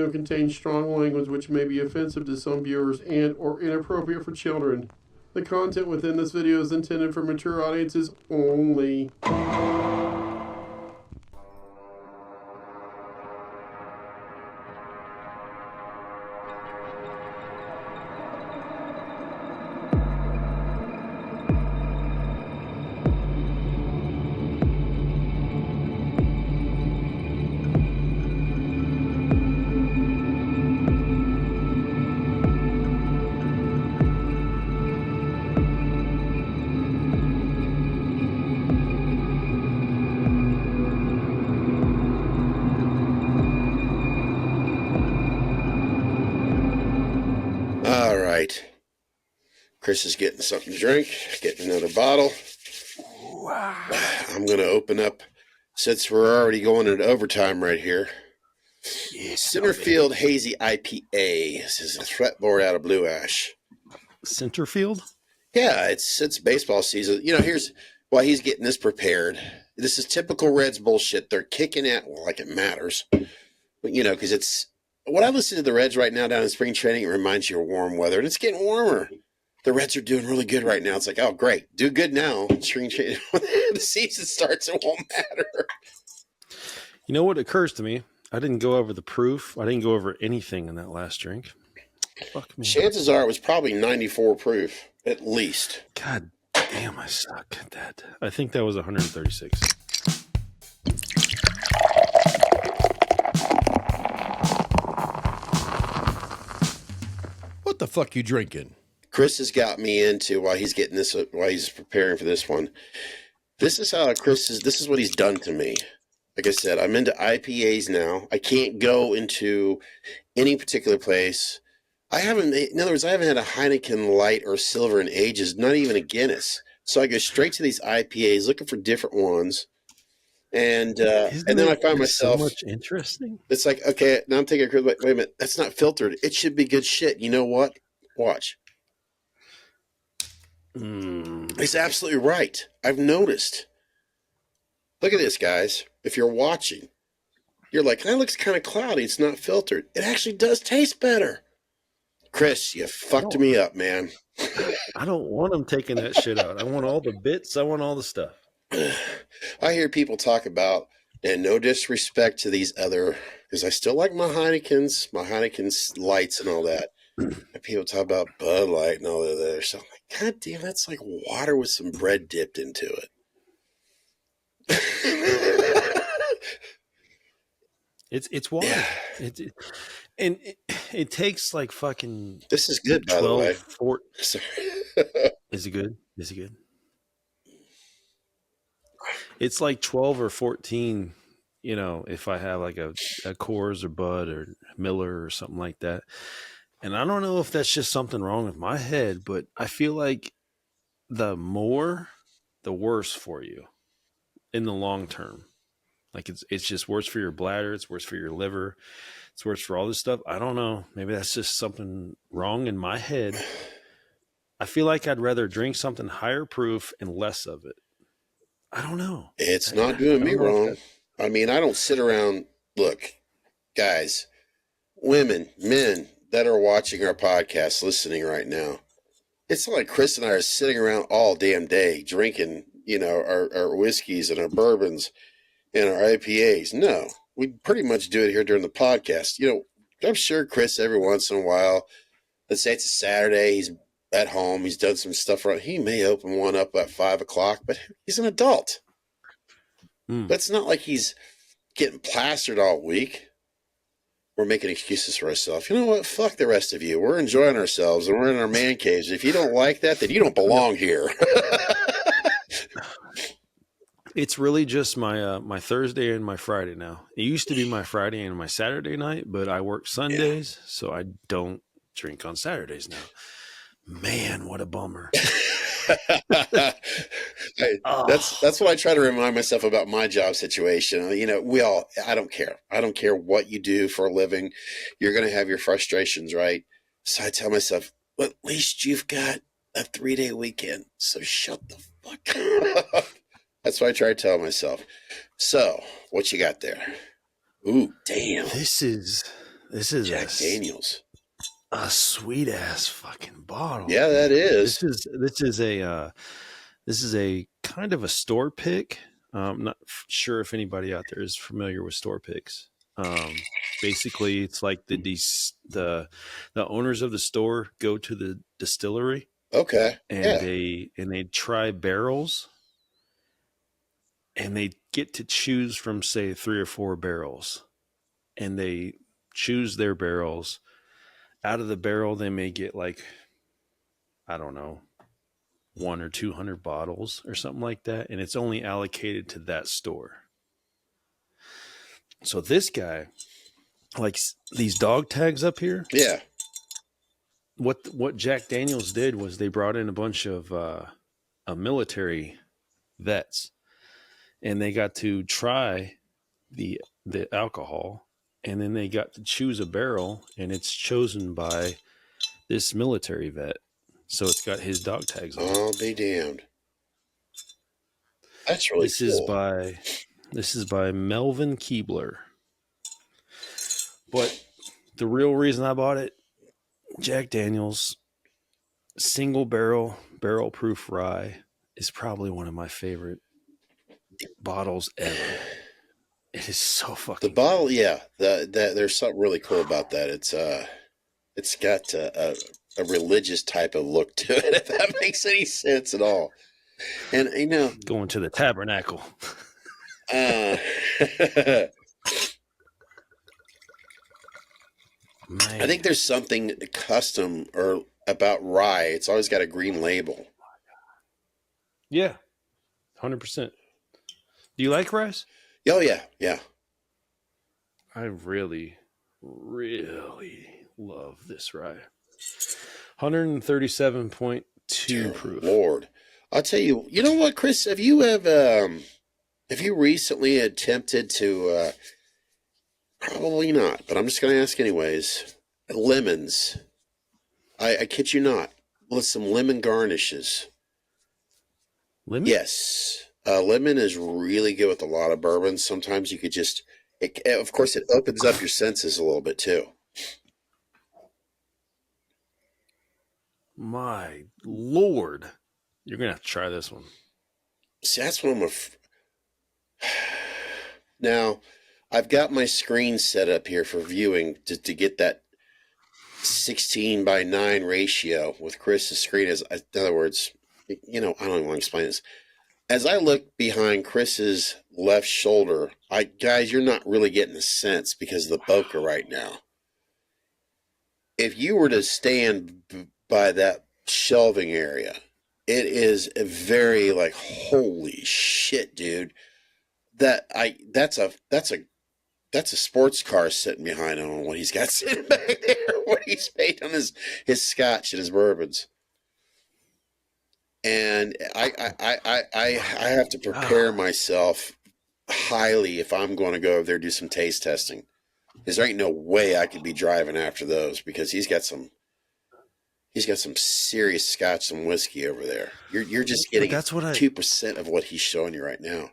video contains strong language which may be offensive to some viewers and or inappropriate for children. The content within this video is intended for mature audiences only. Chris is getting something to drink, getting another bottle. Wow. I'm going to open up, since we're already going into overtime right here, Centerfield Hazy IPA. This is a fretboard out of Blue Ash. Centerfield? Yeah, it's baseball season. You know, here's why he's getting this prepared. This is typical Reds bullshit. They're kicking at, well, like it matters. But, you know, because it's, when I listen to the Reds right now down in spring training, it reminds you of warm weather, and it's getting warmer. The Reds are doing really good right now. It's like, oh, great. Do good now. Spring training. When the season starts, it won't matter. You know what occurs to me? I didn't go over the proof. I didn't go over anything in that last drink. Fuck me. Chances are it was probably 94 proof, at least. God damn, I suck at that. I think that was 136. What the fuck you drinking? Chris has got me into, while he's getting this, while he's preparing for this one. This is how this is what he's done to me. Like I said, I'm into IPAs now. I can't go into any particular place. In other words, I haven't had a Heineken Light or Silver in ages, not even a Guinness. So I go straight to these IPAs, looking for different ones. And then I find myself so much interesting. It's like, okay, now I'm thinking, wait a minute, that's not filtered. It should be good shit. You know what? Watch. He's absolutely right. I've noticed. Look at this, guys. If you're watching, you're like, that looks kind of cloudy. It's not filtered. It actually does taste better. Chris, you fucked me up, man. I don't want them taking that shit out. I want all the bits. I want all the stuff. I hear people talk about, and no disrespect to these other, because I still like my Heineken's lights and all that. And people talk about Bud Light and all that other stuff. I'm like, God damn, that's like water with some bread dipped into it. It's water. Yeah. It takes like fucking. This is good, 12, by the way. 14. Is it good? Is it good? It's like 12 or 14. You know, if I have like a Coors or Bud or Miller or something like that. And I don't know if that's just something wrong with my head, but I feel like the more, the worse for you in the long term. Like it's just worse for your bladder. It's worse for your liver. It's worse for all this stuff. I don't know. Maybe that's just something wrong in my head. I feel like I'd rather drink something higher proof and less of it. I don't know. It's not doing me wrong. I mean, I don't sit around. Look, guys, women, men that are watching our podcast, listening right now, it's not like Chris and I are sitting around all damn day drinking, you know, our whiskeys and our bourbons and our IPAs. No, we pretty much do it here during the podcast. You know, I'm sure Chris every once in a while, let's say it's a Saturday, he's at home, he's done some stuff around, he may open one up at 5 o'clock, but he's an adult. That's not like he's getting plastered all week. We're making excuses for ourselves. You know what? Fuck the rest of you. We're enjoying ourselves and we're in our man caves. If you don't like that, then you don't belong here. It's really just my my Thursday and my Friday now. It used to be my Friday and my Saturday night, but I work Sundays, so I don't drink on Saturdays now. Man, what a bummer. That's what I try to remind myself about my job situation. You know, I don't care. I don't care what you do for a living. You're going to have your frustrations, right? So I tell myself, well, at least you've got a 3-day weekend. So shut the fuck up. That's what I try to tell myself. So what you got there? Ooh, damn. This is This is Jack Daniels. a sweet ass fucking bottle. Yeah, that is. This is a kind of a store pick. I'm not sure if anybody out there is familiar with store picks. Basically, it's like the owners of the store go to the distillery. Okay. And they try barrels, and they get to choose from, say, 3 or 4 barrels, and they choose their barrels. Out of the barrel, they may get like, I don't know, 100 or 200 bottles or something like that, and it's only allocated to that store. So this guy, like these dog tags up here. Yeah. What Jack Daniels did was they brought in a bunch of military vets, and they got to try the alcohol, and then they got to choose a barrel, and it's chosen by this military vet. So it's got his dog tags on. I'll be damned. That's really cool. This is by Melvin Keebler. But the real reason I bought it, Jack Daniels single barrel proof rye is probably one of my favorite bottles ever. It is so fucking the bottle good. Yeah, there's something really cool about that. It's got a religious type of look to it, if that makes any sense at all. And you know, going to the tabernacle. I think there's something custom or about rye. It's always got a green label. Yeah, 100%. Do you like rice? Oh yeah, yeah. I really, really love this rye. 137.2 proof. Lord, I'll tell you. You know what, Chris? Have you recently attempted to? Probably not, but I'm just going to ask anyways. Lemons. I kid you not. With some lemon garnishes. Lemon? Yes. Lemon is really good with a lot of bourbons. Sometimes you could just, of course, it opens up your senses a little bit too. My Lord. You're going to have to try this one. See, that's what I'm Now, I've got my screen set up here for viewing to get that 16:9 ratio with Chris's screen. In other words, you know, I don't even want to explain this. As I look behind Chris's left shoulder, guys, you're not really getting the sense because of the bokeh right now. If you were to stand by that shelving area, it is a very like, holy shit, dude. That's a sports car sitting behind him on what he's got sitting back there, what he's made on his scotch and his bourbons. And I have to prepare myself highly if I'm going to go over there and do some taste testing. Because there ain't no way I could be driving after those, because he's got some serious scotch and whiskey over there. You're just getting 2% of what he's showing you right now.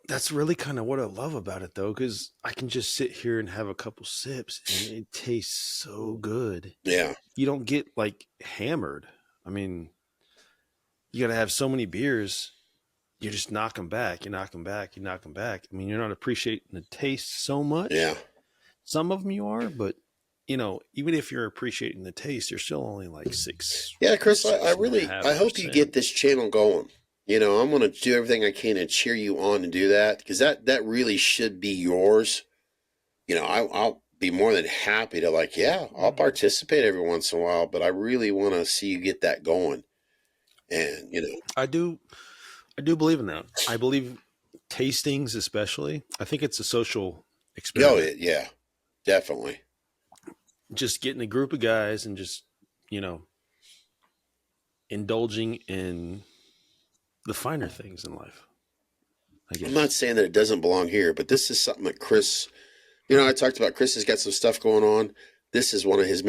That's really kind of what I love about it, though, because I can just sit here and have a couple sips, and it tastes so good. Yeah. You don't get, like, hammered. I mean, you got to have so many beers, you just knock them back. You knock them back. You knock them back. I mean, you're not appreciating the taste so much. Yeah. Some of them you are, but, you know, even if you're appreciating the taste, you're still only like 6. Yeah, Chris, I hope you get this channel going. You know, I'm going to do everything I can to cheer you on and do that, because that really should be yours. You know, I'll be more than happy to, like, yeah, I'll participate every once in a while, but I really want to see you get that going. And, you know, I do believe in that. I believe tastings, especially, I think it's a social experiment. Oh, yeah, definitely. Just getting a group of guys and just, you know, indulging in the finer things in life. I'm not saying that it doesn't belong here, but this is something that Chris, you know, I talked about Chris has got some stuff going on. This is one of his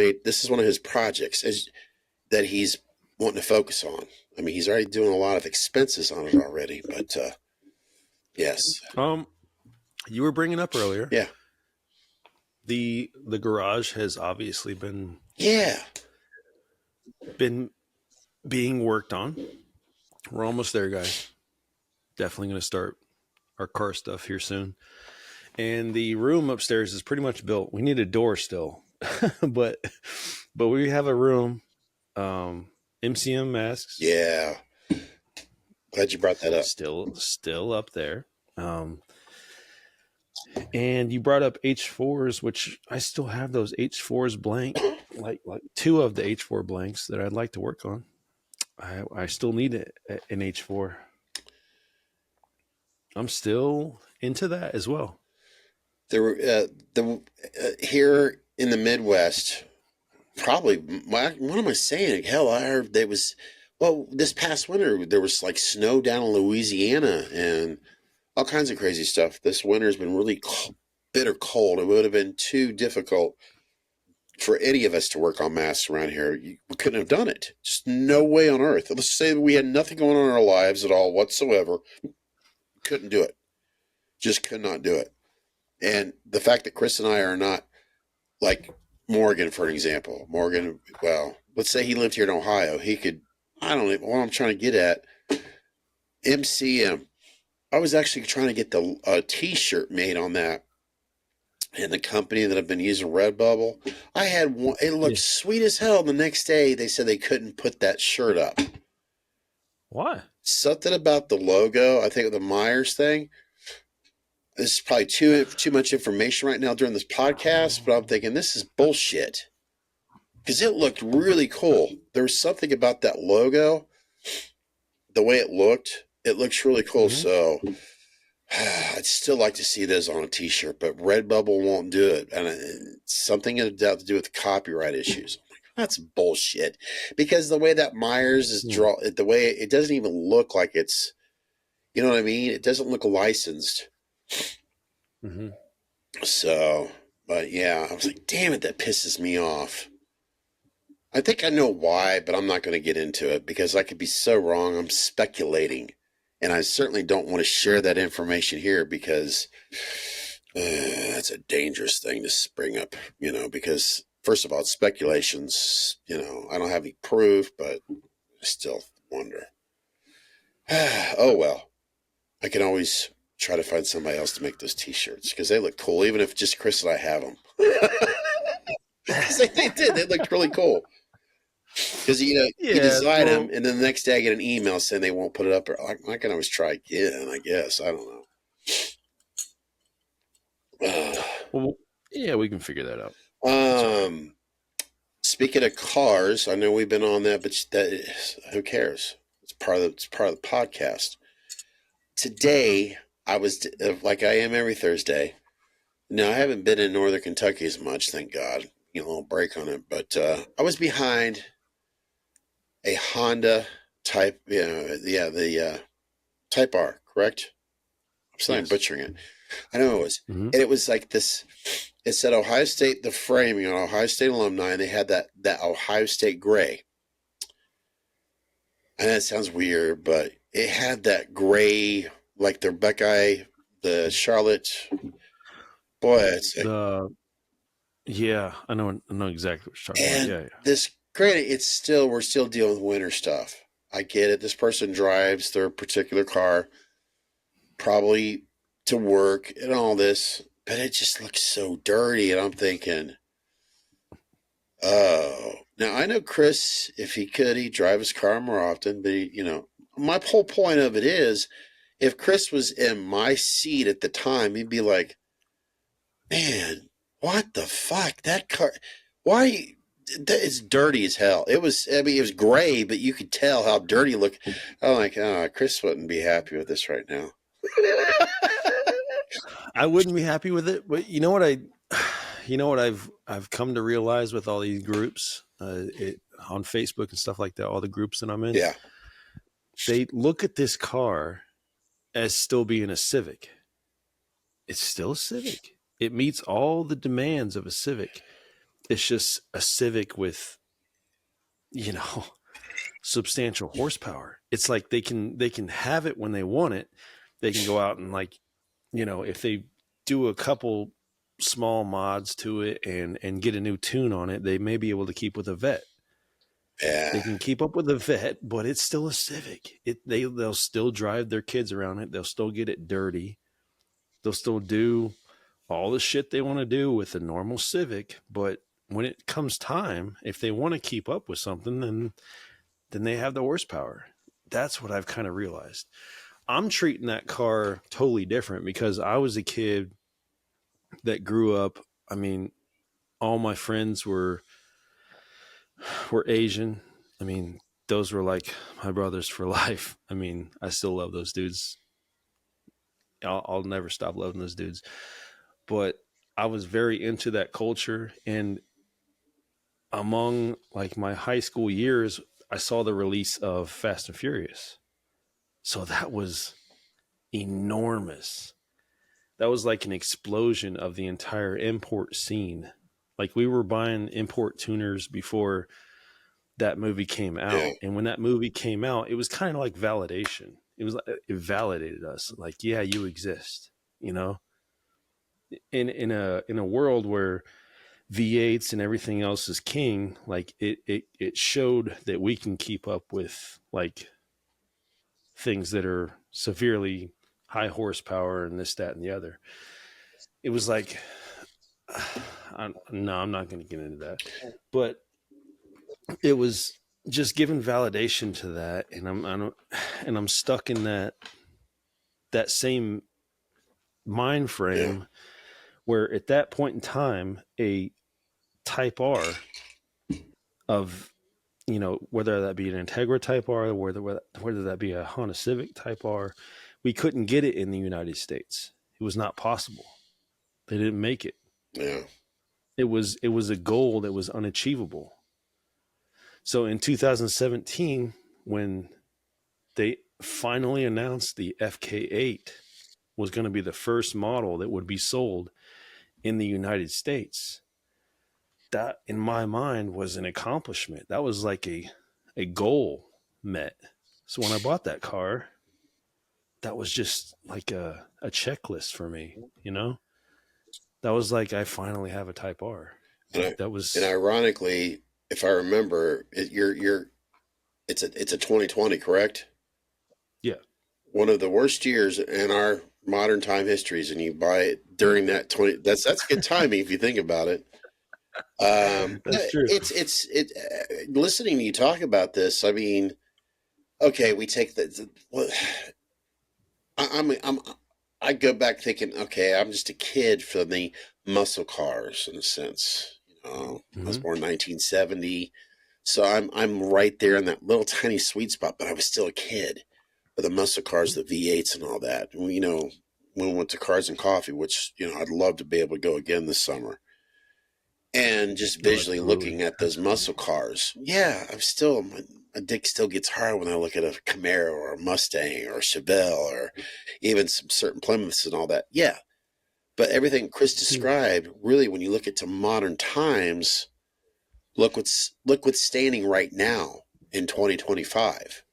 projects that he's wanting to focus on. I mean, he's already doing a lot of expenses on it already, but yes. You were bringing up earlier. Yeah. The garage has obviously been being worked on. We're almost there, guys. Definitely going to start our car stuff here soon. And the room upstairs is pretty much built. We need a door still, but we have a room. MCM masks. Yeah. Glad you brought that up. Still up there. And you brought up H4s, which I still have those H4s blank, like 2 of the H4 blanks that I'd like to work on. I still need an H4. I'm still into that as well. There, here in the Midwest, probably. What am I saying? Hell, I heard there was. Well, this past winter there was like snow down in Louisiana and all kinds of crazy stuff. This winter's been really bitter cold. It would have been too difficult for any of us to work on masks around here. We couldn't have done it. Just no way on earth. Let's say we had nothing going on in our lives at all whatsoever. Couldn't do it. Just could not do it. And the fact that Chris and I are not like Morgan, for an example. Morgan, well, let's say he lived here in Ohio. He could, I don't know what I'm trying to get at. MCM. I was actually trying to get the T-shirt made on that. And the company that I've been using, Redbubble, I had one. It looked sweet as hell. The next day, they said they couldn't put that shirt up. Why? Something about the logo. I think the Myers thing. This is probably too much information right now during this podcast, but I'm thinking this is bullshit. Because it looked really cool. There was something about that logo, the way it looks really cool. Mm-hmm. So I'd still like to see those on a T-shirt, but Redbubble won't do it. And something to do with copyright issues. I'm like, that's bullshit. Because the way that Myers is the way it doesn't even look like it's, you know what I mean? It doesn't look licensed. Mm-hmm. So, but yeah, I was like, damn it, that pisses me off. I think I know why, but I'm not going to get into it because I could be so wrong. I'm speculating. And I certainly don't want to share that information here because that's a dangerous thing to spring up, because first of all, it's speculations. I don't have any proof, but I still wonder. Oh, well, I can always try to find somebody else to make those T-shirts because they look cool, even if just Chris and I have them. They did. They looked really cool. Because, you design them, and then the next day I get an email saying they won't put it up. I can always try again, I guess. I don't know. Well, yeah, we can figure that out. Speaking of cars, I know we've been on that, but who cares? It's part of the podcast. Today, I was, like I am every Thursday. Now, I haven't been in Northern Kentucky as much, thank God. A little break on it. But I was behind a Honda Type, the Type R, correct? I'm sorry, I'm butchering it. I know it was. Mm-hmm. And it was like this, it said Ohio State, the framing on Ohio State alumni, and they had that Ohio State gray. And that sounds weird, but it had that gray, like the Buckeye, the Charlotte. Boy, it's yeah, I know exactly what you're talking about. Yeah. This, granted, we're still dealing with winter stuff. I get it. This person drives their particular car, probably to work and all this, but it just looks so dirty. And I'm thinking, oh, now I know Chris, if he could, he'd drive his car more often, but my whole point of it is, if Chris was in my seat at the time, he'd be like, man, what the fuck? That car, why? It's dirty as hell. It was gray, but you could tell how dirty it looked. I'm like, Chris wouldn't be happy with this right now. I wouldn't be happy with it, but you know what I've come to realize with all these groups, on Facebook and stuff like that, all the groups that I'm in. Yeah. They look at this car as still being a Civic. It's still a Civic. It meets all the demands of a Civic. It's just a Civic with, substantial horsepower. It's like they can have it when they want it. They can go out and if they do a couple small mods to it and get a new tune on it, they may be able to keep with a vet. Yeah. They can keep up with the vet, but it's still a Civic. They'll still drive their kids around it. They'll still get it dirty. They'll still do all the shit they want to do with a normal Civic. But when it comes time, if they want to keep up with something, then they have the horsepower. That's what I've kind of realized. I'm treating that car totally different because I was a kid that grew up. I mean, all my friends were Asian. I mean, those were like my brothers for life. I mean, I still love those dudes. I'll never stop loving those dudes. But I was very into that culture. And among like my high school years, I saw the release of Fast and Furious. So that was enormous. That was like an explosion of the entire import scene. Like we were buying import tuners before that movie came out. Yeah. And when that movie came out, it was kind of like validation. It validated us. Like, yeah, you exist, you know, in a world where V8s and everything else is king. Like it showed that we can keep up with like things that are severely high horsepower and this, that, and the other. It was like, no, I'm not going to get into that, but it was just giving validation to that. And I'm stuck in that same mind frame where at that point in time, a Type R of, you know, whether that be an Integra Type R, or whether that be a Honda Civic Type R, we couldn't get it in the United States. It was not possible. They didn't make it. Yeah. It was a goal that was unachievable. So in 2017, when they finally announced the FK8 was going to be the first model that would be sold in the United States, that in my mind was an accomplishment. That was like a goal met. So when I bought that car, that was just like a checklist for me, you know? That was like, I finally have a Type R. And ironically, if I remember, it's a 2020, correct? Yeah. One of the worst years in our modern time histories, and you buy it during that 20. That's good timing if you think about it. That's true. Listening to you talk about this, I mean, okay, we take I go back thinking, okay, I'm just a kid for the muscle cars in a sense. You know, I was born in 1970, so I'm right there in that little tiny sweet spot. But I was still a kid for the muscle cars, the V8s, and all that. And, you know, when we went to Cars and Coffee, which, you know, I'd love to be able to go again this summer. And just visually looking at those muscle cars, yeah, my dick still gets hard when I look at a Camaro or a Mustang or a Chevelle or even some certain Plymouths and all that. Yeah, but everything Chris described, really, when you look at to modern times, look what's standing right now in 2025.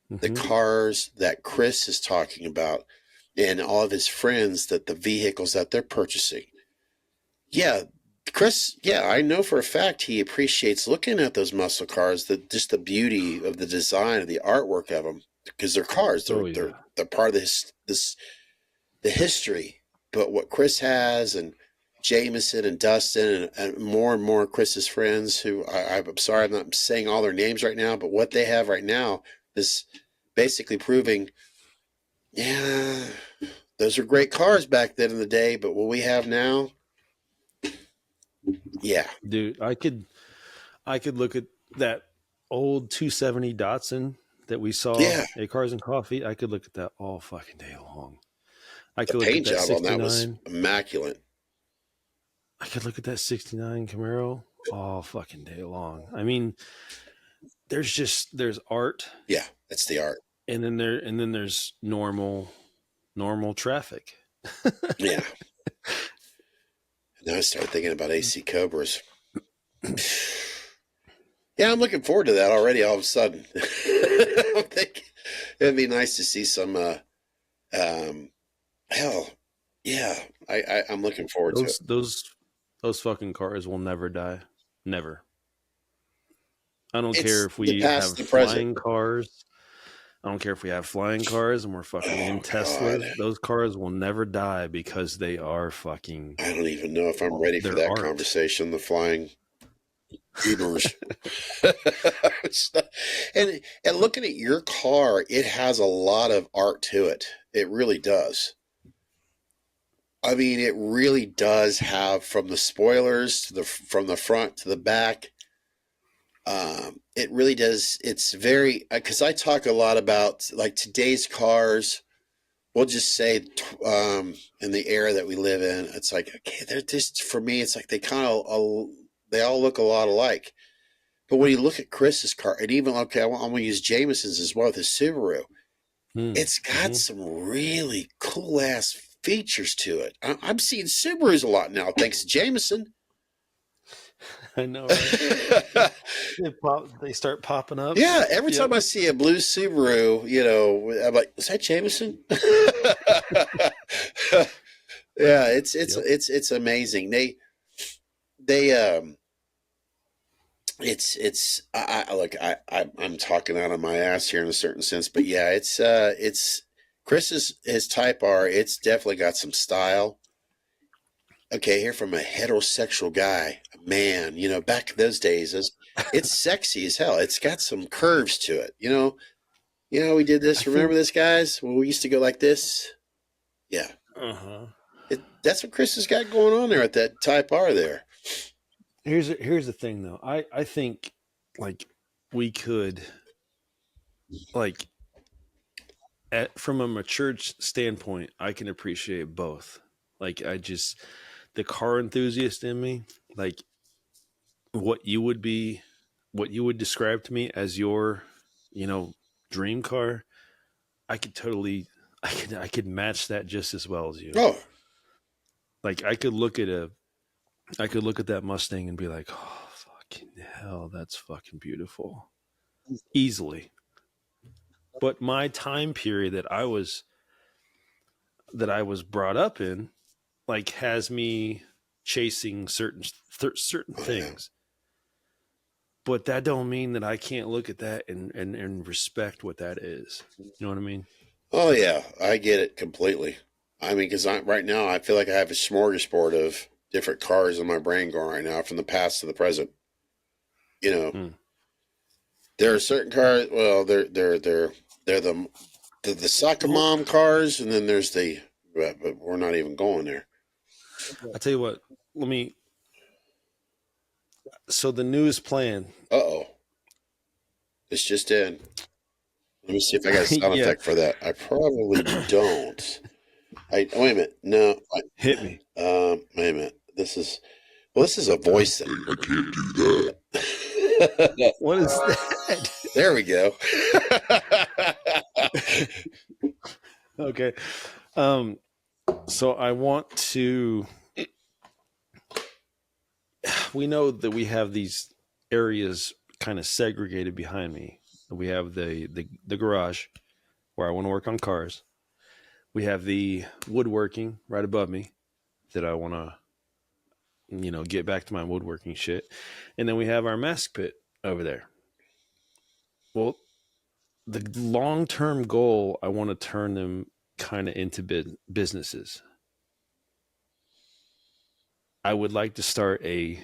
The cars that Chris is talking about and all of his friends, that the vehicles that they're purchasing. Yeah. Chris, yeah, I know for a fact he appreciates looking at those muscle cars, just the beauty of the design, of the artwork of them, because they're cars. They're part of the history. But what Chris has, and Jameson and Dustin and more Chris's friends, who I'm sorry I'm not saying all their names right now, but what they have right now is basically proving, yeah, those are great cars back then in the day, but what we have now. Yeah, dude, I could look at that old 270 Datsun that we saw at Cars and Coffee. I could look at that all fucking day long. I could the look paint at that job 69. on that was immaculate. I could look at that 69 Camaro all fucking day long. I mean, there's art. Yeah, that's the art. And then there's normal traffic. Yeah. Now I started thinking about AC Cobras. Yeah, I'm looking forward to that already. All of a sudden, I'm thinking it'd be nice to see some. Hell, Yeah, I'm looking forward to it. Those fucking cars will never die. Never. I don't care It's if the we past, have the present. flying cars. I don't care if we have flying cars and we're fucking in Oh God, Teslas. Those cars will never die because they are fucking. I don't even know if I'm ready for They're that art. conversation. The flying Ubers. And looking at your car, it has a lot of art to it. It really does. I mean, it really does have, from the spoilers to from the front to the back. It really does. It's very, because I talk a lot about like today's cars. We'll just say, in the era that we live in, it's like, okay, they're just, for me, it's like they all look a lot alike. But when you look at Chris's car, and even, okay, I'm going to use Jameson's as well with his Subaru. It's got some really cool ass features to it. I'm seeing Subarus a lot now, thanks to Jameson. I know, right? They start popping up. Yeah, every time I see a blue Subaru, I'm like, is that Jameson? Yeah, it's amazing. I'm talking out of my ass here in a certain sense, but yeah, it's his Type R. It's definitely got some style. Okay, here from a heterosexual guy, a man, back in those days, it's sexy as hell. It's got some curves to it. We did this. Remember this, guys? When we used to go like this? Yeah. That's what Chris has got going on there at that Type R there. Here's the thing, though. I think, like, we could, like, from a mature standpoint, I can appreciate both. Like, the car enthusiast in me, like, what you would describe to me as your, dream car, I could match that just as well as you. Oh, like I could look at that Mustang and be like, oh, fucking hell, that's fucking beautiful, easily. But my time period that I was brought up in, like, has me chasing certain things. But that don't mean that I can't look at that and respect what that is. You know what I mean? Oh yeah, I get it completely. I mean, because right now I feel like I have a smorgasbord of different cars in my brain going right now, from the past to the present. There are certain cars. Well, they're the soccer mom cars, and then there's but we're not even going there. I tell you what, so the newest plan. Uh-oh. It's just in. Let me see if I got a sound effect for that. I probably don't. Wait a minute. No. Hit me. Wait a minute. This is a voice thing. I can't do that. What is that? There we go. Okay. So I want to. We know that we have these areas kind of segregated behind me. We have the garage where I want to work on cars. We have the woodworking right above me that I want to, get back to my woodworking shit. And then we have our mask pit over there. Well, the long-term goal, I want to turn them kind of into businesses. I would like to start a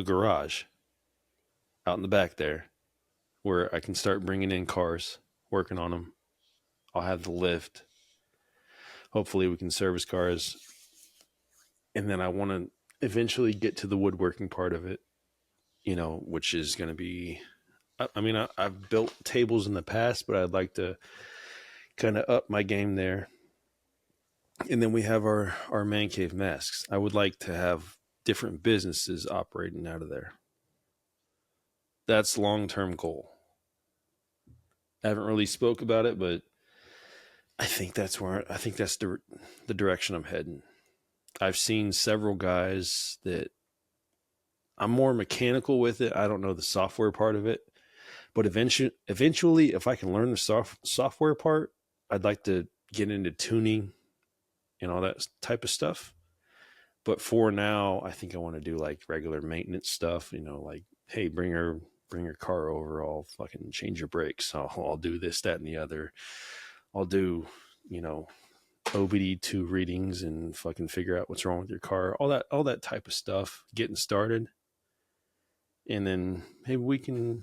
garage out in the back there where I can start bringing in cars, working on them. I'll have the lift. Hopefully we can service cars. And then I want to eventually get to the woodworking part of it, which is going to be, I've built tables in the past, but I'd like to kind of up my game there. And then we have our man cave masks. I would like to have different businesses operating out of there. That's long-term goal. I haven't really spoke about it, but I think that's the direction I'm heading. I've seen several guys that I'm more mechanical with it. I don't know the software part of it, but eventually, if I can learn the software part, I'd like to get into tuning and all that type of stuff. But for now, I think I want to do like regular maintenance stuff, like, hey, bring your car over. I'll fucking change your brakes. I'll do this, that, and the other. I'll do, OBD2 readings and fucking figure out what's wrong with your car. All that type of stuff, getting started. And then maybe we can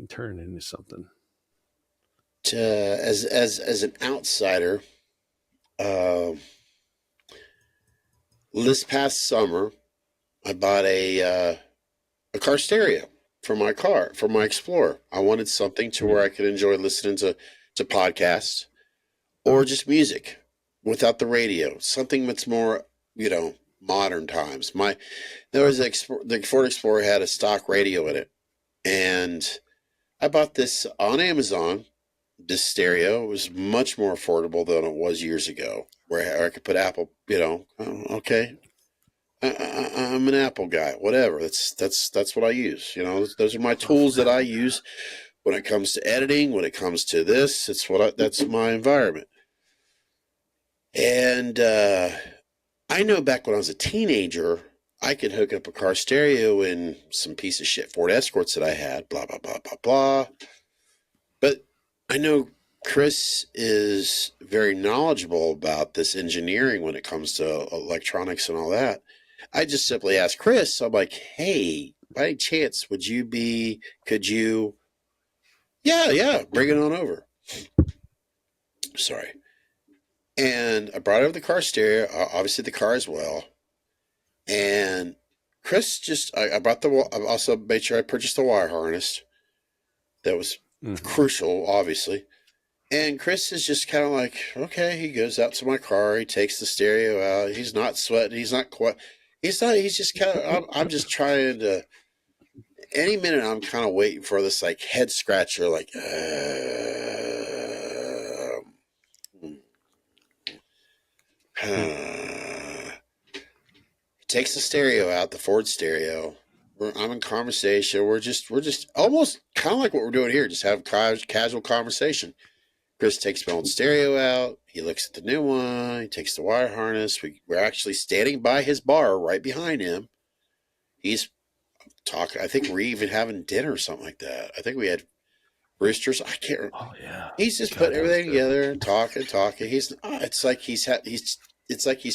turn it into something. As an outsider, this past summer, I bought a car stereo for my Explorer. I wanted something to where I could enjoy listening to podcasts or just music without the radio. Something that's more, modern times. The Ford Explorer had a stock radio in it, and I bought this on Amazon. This stereo was much more affordable than it was years ago, where I could put Apple, okay. I'm an Apple guy, whatever. That's what I use. Those are my tools that I use when it comes to editing, when it comes to this. That's my environment. And I know back when I was a teenager, I could hook up a car stereo in some piece of shit Ford Escorts that I had, blah, blah, blah, blah, blah. But I know Chris is very knowledgeable about this engineering when it comes to electronics and all that. I just simply asked Chris, I'm like, hey, by any chance, could you, yeah, bring it on over. Sorry. And I brought over the car stereo, obviously the car as well. And Chris I also made sure I purchased the wire harness. That was crucial, obviously. And Chris is just kind of like, okay, he goes out to my car, he takes the stereo out, he's not sweating, he's just kind of, I'm just trying to, any minute I'm kind of waiting for this like head scratcher, like, takes the stereo out, the Ford stereo. I'm in conversation. We're just almost kind of like what we're doing here, just have casual conversation. Chris takes my old stereo out. He looks at the new one. He takes the wire harness. We're actually standing by his bar right behind him. He's talking. I think we're even having dinner or something like that. I think we had roosters. I can't remember. Oh yeah. He's just putting everything together and talking. It's like he's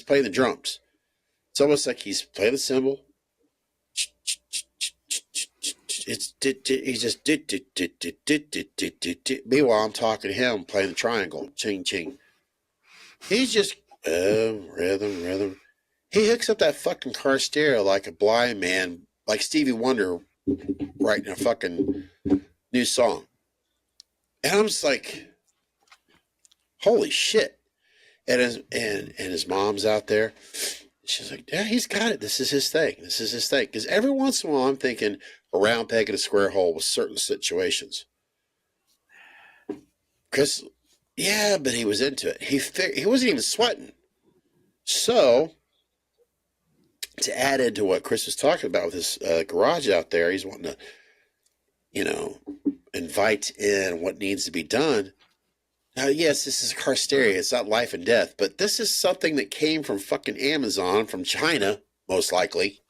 playing the drums. It's almost like he's playing the cymbal. He's just meanwhile I'm talking to him playing the triangle, ching ching. He's just rhythm. He hooks up that fucking car stereo like a blind man, like Stevie Wonder writing a fucking new song. And I'm just like, holy shit. And his mom's out there. She's like, yeah, he's got it. This is his thing. Because every once in a while I'm thinking a round peg in a square hole with certain situations. Chris, yeah, but he was into it. He wasn't even sweating. So, to add into what Chris was talking about with his garage out there, he's wanting to, invite in what needs to be done. Now, yes, this is a car stereo. It's not life and death, but this is something that came from fucking Amazon, from China, most likely.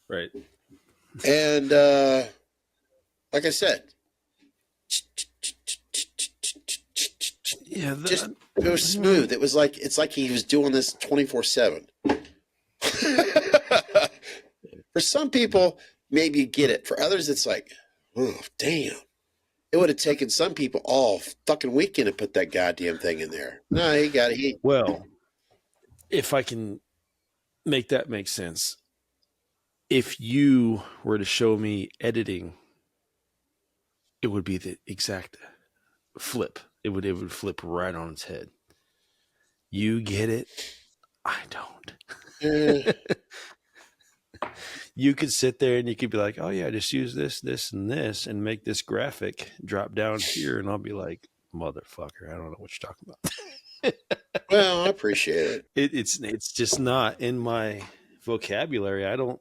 Right. And, like I said, yeah, it was smooth. It's like he was doing this 24/7. For some people, maybe you get it. For others, it's like, oh, damn. It would have taken some people all fucking weekend to put that goddamn thing in there. No, he got it. Well, if I can make that make sense, if you were to show me editing, it would be the exact flip. It would flip right on its head. You get it. I don't. You could sit there and you could be like, oh yeah, just use this, this, and this, and make this graphic drop down here. And I'll be like, motherfucker, I don't know what you're talking about. Well, I appreciate it. It's just not in my vocabulary. I don't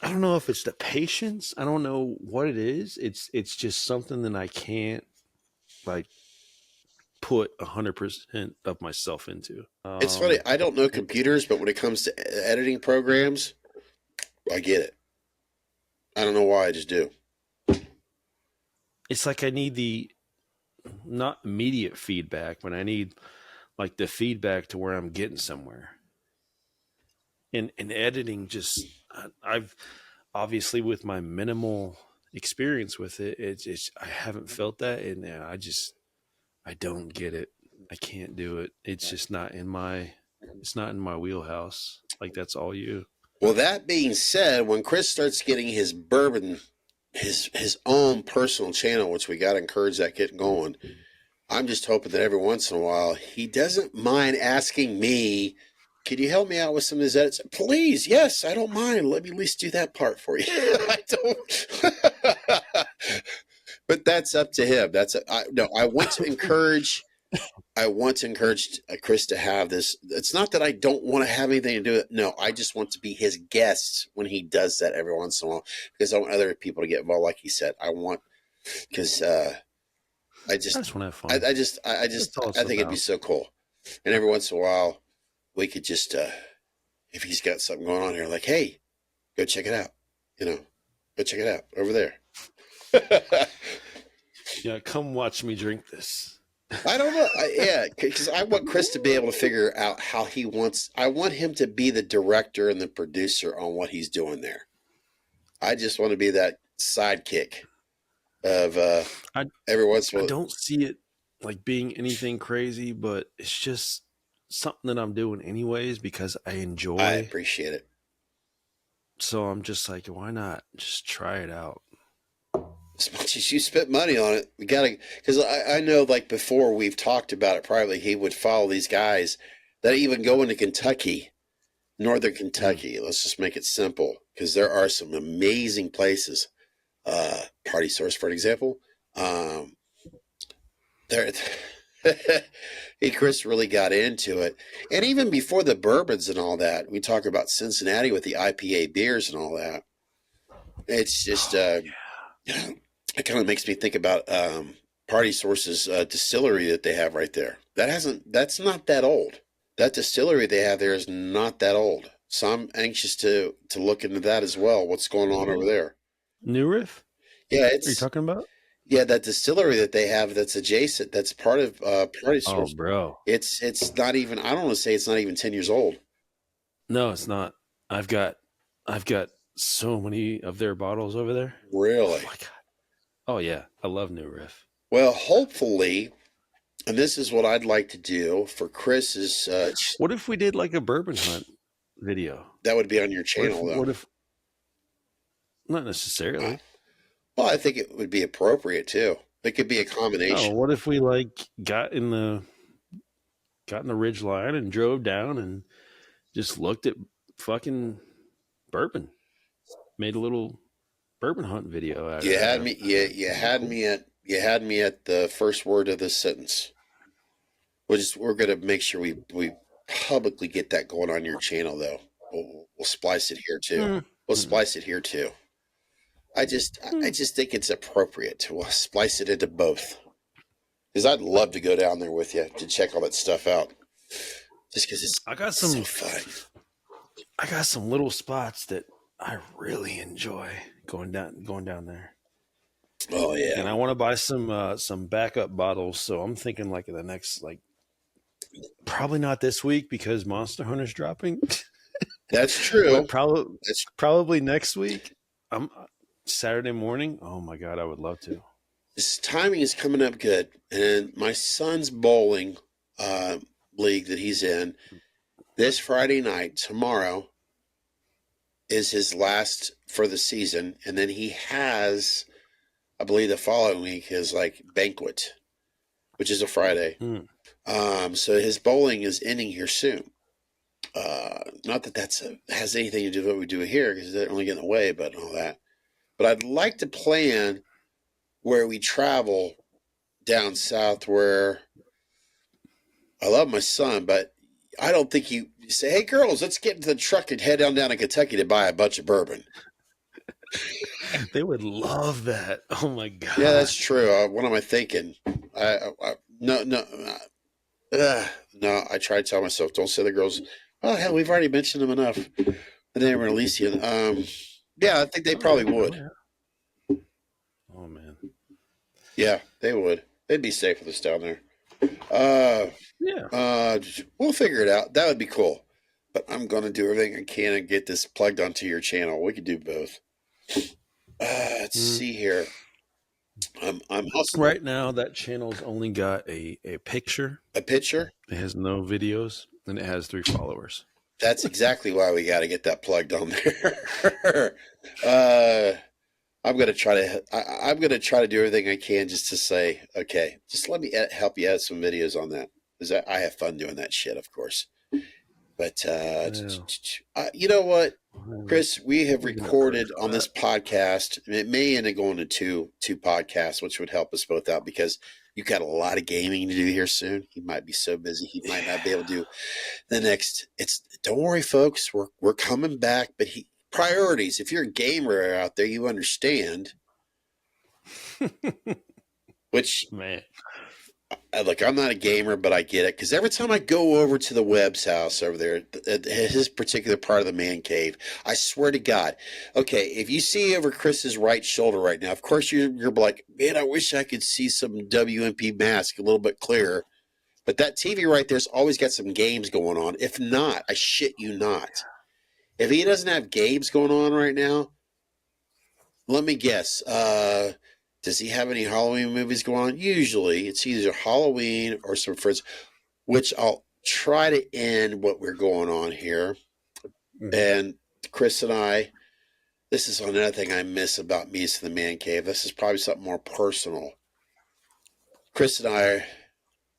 know if it's the patience. I don't know what it is. It's just something that I can't like put 100% of myself into. It's funny. I don't know computers, but when it comes to editing programs, I get it. I don't know why. I just do. It's like I need the not immediate feedback, but I need like the feedback to where I'm getting somewhere. And editing, just I've obviously with my minimal experience with it, it's I haven't felt that, and I don't get it. I can't do it. It's just not in my wheelhouse. Like that's all you. Well, that being said, when Chris starts getting his bourbon, his own personal channel, which we got to encourage that getting going, I'm just hoping that every once in a while he doesn't mind asking me, "Can you help me out with some of these edits?" Please, yes, I don't mind. Let me at least do that part for you. I don't. But that's up to him. I want to encourage. I want to encourage Chris to have this. It's not that I don't want to have anything to do with it. No, I just want to be his guest when he does that every once in a while, because I want other people to get involved. Like he said, I want, because I just want to have fun. I think it'd be so cool. And every once in a while, we could just, if he's got something going on here, like, hey, go check it out. Go check it out over there. Yeah, come watch me drink this. I don't know. Because I want Chris to be able to figure out how he wants. I want him to be the director and the producer on what he's doing there. I just want to be that sidekick of every once in a while. I don't see it like being anything crazy, but it's just something that I'm doing anyways because I enjoy. I appreciate it. So I'm just like, why not just try it out? As much as you spent money on it, we got to, because I know like before we've talked about it privately, he would follow these guys that even go into Kentucky, northern Kentucky. Let's just make it simple, because there are some amazing places. Party Source, for example. Chris really got into it. And even before the bourbons and all that, we talk about Cincinnati with the IPA beers and all that. It's just, it kind of makes me think about Party Source's distillery that they have right there. That's not that old. That distillery they have there is not that old. So I'm anxious to look into that as well. What's going on over there? New Riff? Yeah, are you talking about? Yeah, that distillery that they have that's adjacent. That's part of Party Source. Oh, bro, it's not even. I don't want to say it's not even 10 years old. No, it's not. I've got so many of their bottles over there. Really? Oh my god. Oh yeah, I love New Riff. Well, hopefully, and this is what I'd like to do for Chris's. What if we did like a bourbon hunt video? That would be on your channel, though. What if? Not necessarily. Well, I think it would be appropriate too. It could be a combination. Oh, what if we like got in the ridge line and drove down and just looked at fucking bourbon, made a little bourbon hunt video out of it. You had me at the first word of this sentence. We're gonna make sure we publicly get that going on your channel, though. We'll splice it here too. We'll splice it here too. I just think it's appropriate to splice it into both, because I'd love to go down there with you to check all that stuff out. Just because it's so fun. I got some little spots that I really enjoy going down there. Oh yeah, and I want to buy some backup bottles. So I'm thinking like in the next probably not this week because Monster Hunter's dropping. That's true. Probably next week. Saturday morning. Oh my god, I would love to. This timing is coming up good, and my son's bowling league that he's in this Friday night. Tomorrow is his last for the season, and then he has, I believe, the following week is banquet, which is a Friday. So his bowling is ending here soon. Not that has anything to do with what we do here, because they're only getting away, but all that. But I'd like to plan where we travel down south, where I love my son, but I don't think you say, "Hey, girls, let's get into the truck and head down to Kentucky to buy a bunch of bourbon." They would love that. Oh my god. Yeah, that's true. What am I thinking? No, no, no. I try to tell myself, don't say the girls. Oh hell, we've already mentioned them enough. And then release you. Yeah, I think they probably would. Oh man. Yeah, they would. They'd be safe with us down there. Yeah. We'll figure it out. That would be cool. But I'm gonna do everything I can and get this plugged onto your channel. We could do both. Let's see here. I'm hustling. Right now, that channel's only got a picture. A picture? It has no videos, and it has 3 followers. That's exactly why we got to get that plugged on there. I'm gonna try to do everything I can just to say, okay, just let me help you add some videos on that, because I have fun doing that shit, of course. But you know what, Chris, we have recorded on this podcast. It may end up going to two podcasts, which would help us both out, because you've got a lot of gaming to do here soon. He might be so busy he might not be able to do the next. Don't worry, folks, we're coming back. But priorities. If you're a gamer out there, you understand. Which, man, look, I'm not a gamer, but I get it, because every time I go over to the Webb's house over there, his particular part of the man cave, I swear to God, okay, if you see over Chris's right shoulder right now, of course you're like, man, I wish I could see some WMP mask a little bit clearer. But that TV right there's always got some games going on. If not, I shit you not. If he doesn't have games going on right now, let me guess. Does he have any Halloween movies going on? Usually it's either Halloween or some friends, which I'll try to end what we're going on here. Mm-hmm. And Chris and I, this is another thing I miss about Meets in the Man Cave. This is probably something more personal. Chris and I,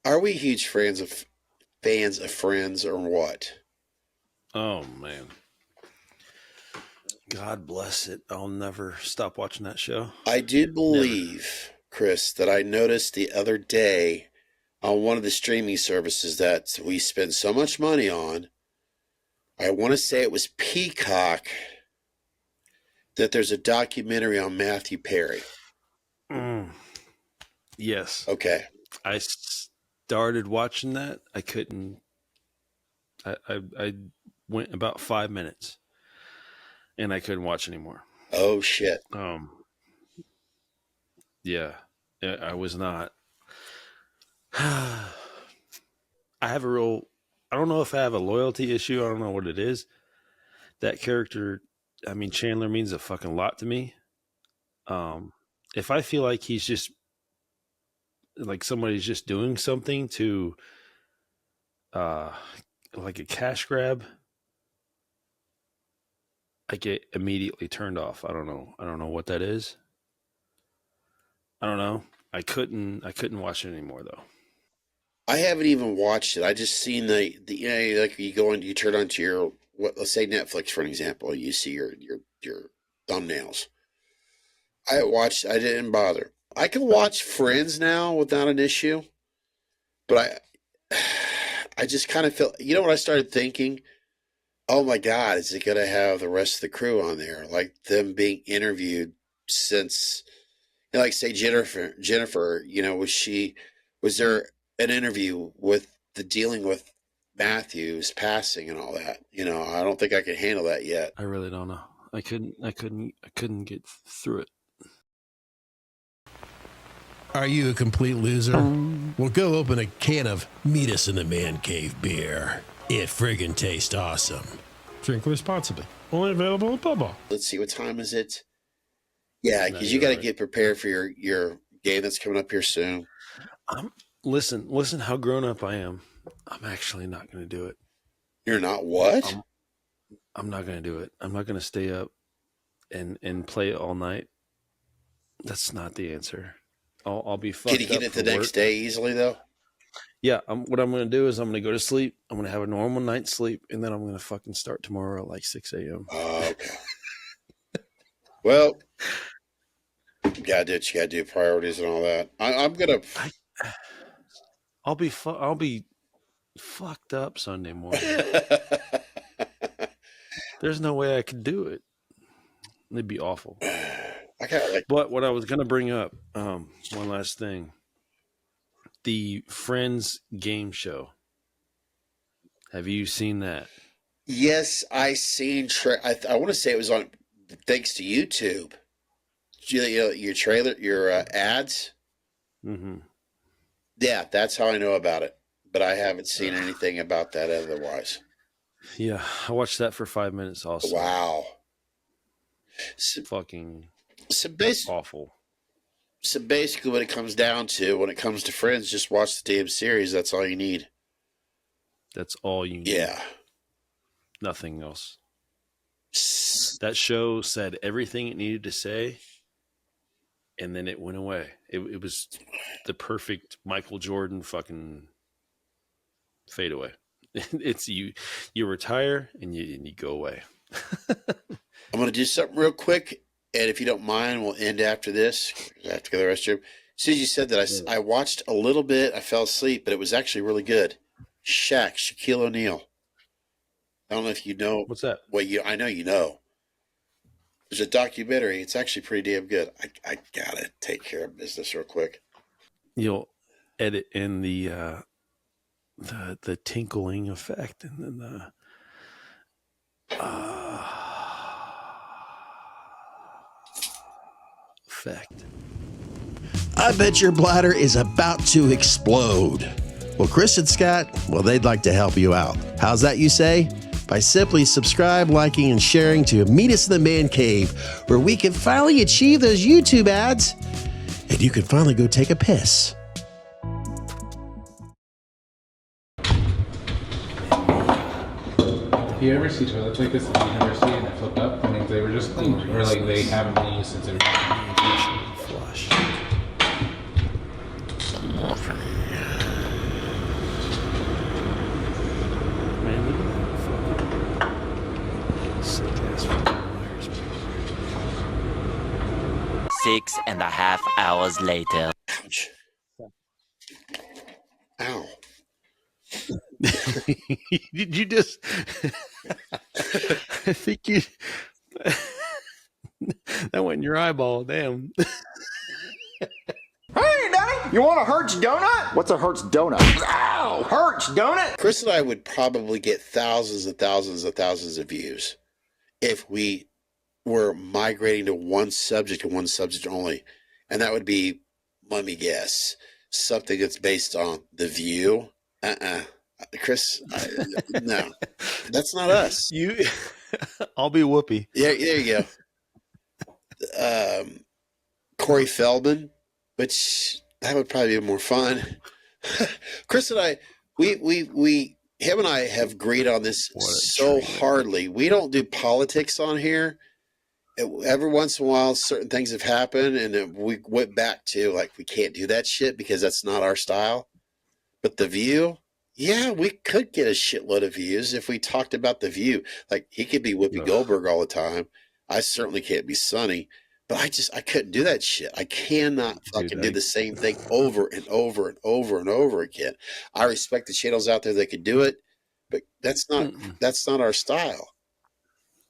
are we huge fans of Friends or what? Oh, man. God bless it. I'll never stop watching that show. I do believe, Chris, that I noticed the other day on one of the streaming services that we spend so much money on, I want to say it was Peacock, that there's a documentary on Matthew Perry. Yes. Okay. I started watching that. I couldn't. I went about 5 minutes, and I couldn't watch anymore. Oh shit. Yeah, I was not. I have I don't know if I have a loyalty issue. I don't know what it is. That character, I mean, Chandler means a fucking lot to me. If I feel like he's just like somebody's just doing something to like a cash grab, I get immediately turned off. I don't know what that is. I don't know. I couldn't watch it anymore though. I haven't even watched it. I just seen the like you go and you turn onto your let's say Netflix for an example. You see your thumbnails. I didn't bother. I can watch Friends now without an issue, but I just kind of feel, you know what I started thinking? Oh my God, is it going to have the rest of the crew on there? Like them being interviewed since, like say Jennifer, was there an interview with dealing with Matthew's passing and all that? I don't think I could handle that yet. I really don't know. I couldn't get through it. Are you a complete loser? Well, go open a can of Meet Us in the Man Cave beer. It friggin' tastes awesome. Drink responsibly. Only available at Poppa. Let's see, what time is it? Yeah, because you got to get prepared for your game that's coming up here soon. Listen how grown up I am. I'm actually not going to do it. You're not what? I'm not going to do it. I'm not going to stay up and play it all night. That's not the answer. I'll be fucked up. Can you get it the next day easily, though? Yeah. What I'm going to do is I'm going to go to sleep. I'm going to have a normal night's sleep, and then I'm going to fucking start tomorrow at like 6 a.m. Oh, okay. Well, you got to do what you got to do, priorities and all that. I'm going to... I'll be fucked up Sunday morning. There's no way I could do it. It'd be awful. But what I was going to bring up, one last thing. the Friends game show. Have you seen that? Yes, I seen. I want to say it was on, thanks to YouTube. Your trailer, your ads. Mm-hmm. Yeah, that's how I know about it. But I haven't seen anything about that otherwise. Yeah, I watched that for 5 minutes also. Wow. Fucking awful. So basically, what it comes down to, when it comes to Friends, just watch the damn series. That's all you need. That's all you need. Yeah. Nothing else. That show said everything it needed to say, and then it went away. It was the perfect Michael Jordan fucking fade away. It's you retire and you go away. I'm going to do something real quick, and if you don't mind, we'll end after this. I have to go to the restroom. As soon as you said that, I watched a little bit. I fell asleep, but it was actually really good. Shaquille O'Neal. I don't know if you know. What's that? Well, I know you know. There's a documentary. It's actually pretty damn good. I gotta take care of business real quick. You'll edit in the tinkling effect, and then the effect. I bet your bladder is about to explode. Well, Chris and Scott, they'd like to help you out. How's that, you say? By simply subscribe, liking, and sharing to Meet Us in the Man Cave, where we can finally achieve those YouTube ads, and you can finally go take a piss. If you ever see toilets like this at the university and they flip up, that means they were just cleaned, or like they haven't been used since they were flush. Man, look at that sick ass Myers. 6.5 hours later. Ouch. Ow. Did you just I think you that went in your eyeball, damn. Hey, Daddy, you want a Hertz donut? What's a Hertz donut? Ow, Hertz donut. Chris and I would probably get thousands and thousands and thousands of views if we were migrating to one subject and one subject only. And that would be, let me guess, something that's based on The View. Chris, no, that's not us. I'll be Whoopi. Yeah, there you go. Corey Feldman, which that would probably be more fun. Chris and I, him and I have agreed on this so hardly. We don't do politics on here. Every once in a while, certain things have happened, and we went back to, like, we can't do that shit because that's not our style. But The View, yeah, we could get a shitload of views if we talked about The View. Like, he could be Whoopi Goldberg all the time. I certainly can't be Sonny. But I couldn't do that shit. I cannot fucking do the same thing over and over and over and over again. I respect the channels out there that could do it, but that's not our style.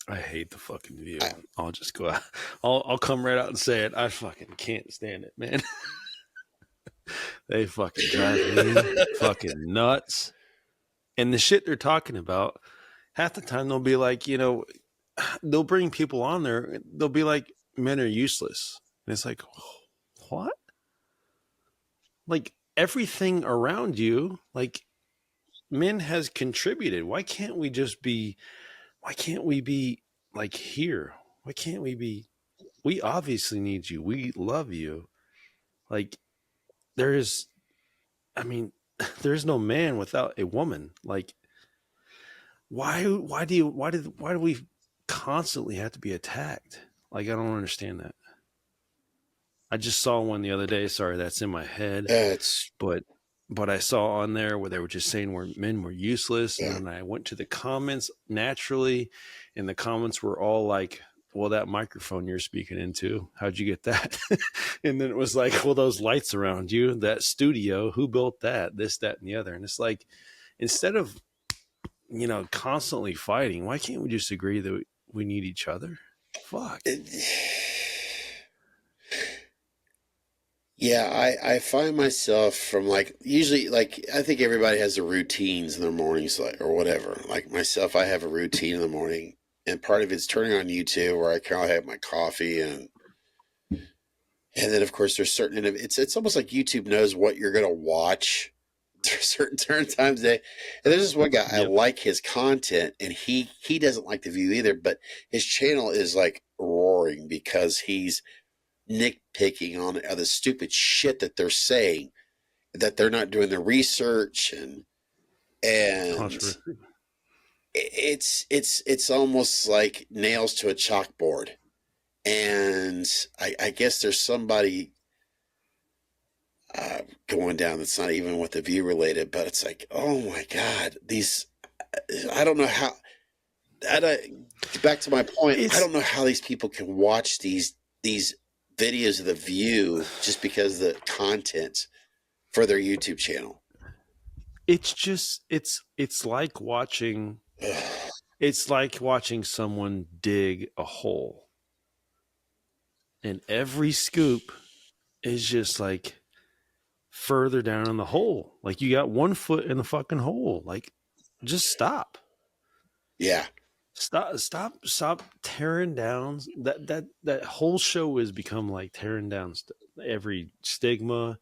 I hate the fucking View. I'll just go out. I'll come right out and say it. I fucking can't stand it, man. They fucking drive me fucking nuts. And the shit they're talking about, half the time they'll be like, they'll bring people on there. They'll be like, men are useless. And it's like, what? Like, everything around you, like, men has contributed. Why can't we be like here? Why can't we obviously need you. We love you. Like, there's no man without a woman. Like, why do we constantly have to be attacked? Like, I don't understand that. I just saw one the other day. Sorry, that's in my head. But I saw on there where they were just saying men were useless. Yeah. And then I went to the comments naturally, and the comments were all like, well, that microphone you're speaking into, how'd you get that? And then it was like, well, those lights around you, that studio, who built that, this, that, and the other. And it's like, instead of, constantly fighting, why can't we just agree that we need each other? Fuck. Yeah, I find myself from like usually like I think everybody has their routines in their mornings like or whatever. Like myself, I have a routine in the morning, and part of it's turning on YouTube where I kind of have my coffee and then of course there's certain it's almost like YouTube knows what you're gonna watch. There's certain times and there's this one guy I Yep. like his content and he doesn't like the view either, but his channel is like roaring because he's nitpicking on the stupid shit that they're saying, that they're not doing the research and Controversy. it's almost like nails to a chalkboard. And I guess there's somebody going down that's not even with the view related, but it's like, oh my God, these, I don't know how, back to my point, I don't know how these people can watch these videos of the view just because of the content for their YouTube channel. It's just it's like watching someone dig a hole, and every scoop is just like further down in the hole. Like you got 1 foot in the fucking hole. Like, just stop. Yeah. Stop tearing down. That whole show has become like tearing down every stigma,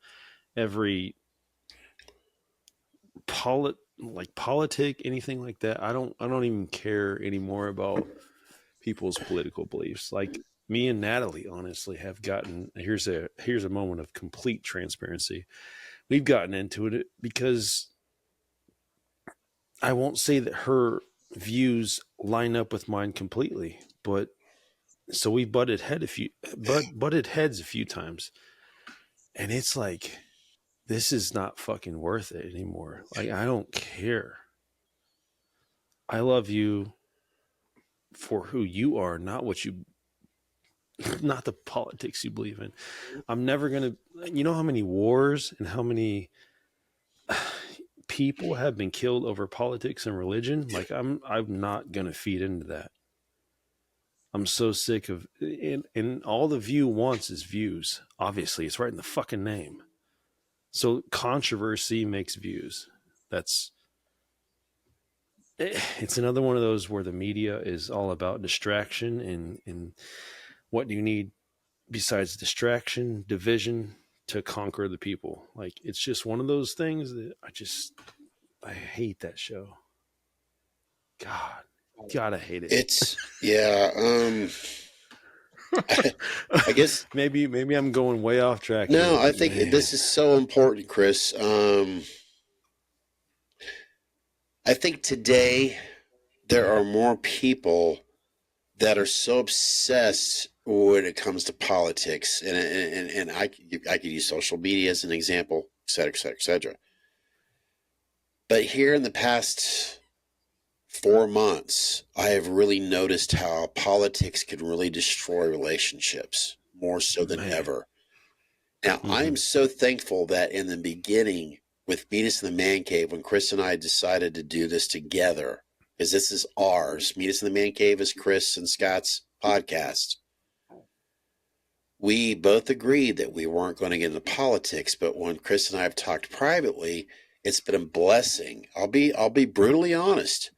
every politic, anything like that. I don't even care anymore about people's political beliefs. Like me and Natalie honestly have gotten, here's a moment of complete transparency. We've gotten into it because I won't say that her views line up with mine completely, but so we butted heads a few times, and it's like, this is not fucking worth it anymore. Like, I don't care. I love you for who you are, not the politics you believe in. I'm never gonna. You know how many wars and how many people have been killed over politics and religion? Like, I'm not gonna feed into that. I'm so sick of, and all the view wants is views. Obviously, it's right in the fucking name. So controversy makes views. It's another one of those where the media is all about distraction, and what do you need besides distraction, division to conquer the people? Like, it's just one of those things that I hate that show. God, I hate it. It's I guess maybe I'm going way off track. No, here, I think this is so important, Chris. I think today there are more people that are so obsessed when it comes to politics, and I could use social media as an example, et cetera, et cetera, et cetera. But here in the past 4 months, I have really noticed how politics can really destroy relationships more so than ever. Now, I'm so thankful that in the beginning with Meet Us in the Man Cave, when Chris and I decided to do this together, because this is ours, Meet Us in the Man Cave is Chris and Scott's podcast. We both agreed that we weren't going to get into politics, but when Chris and I have talked privately, it's been a blessing. I'll be brutally honest.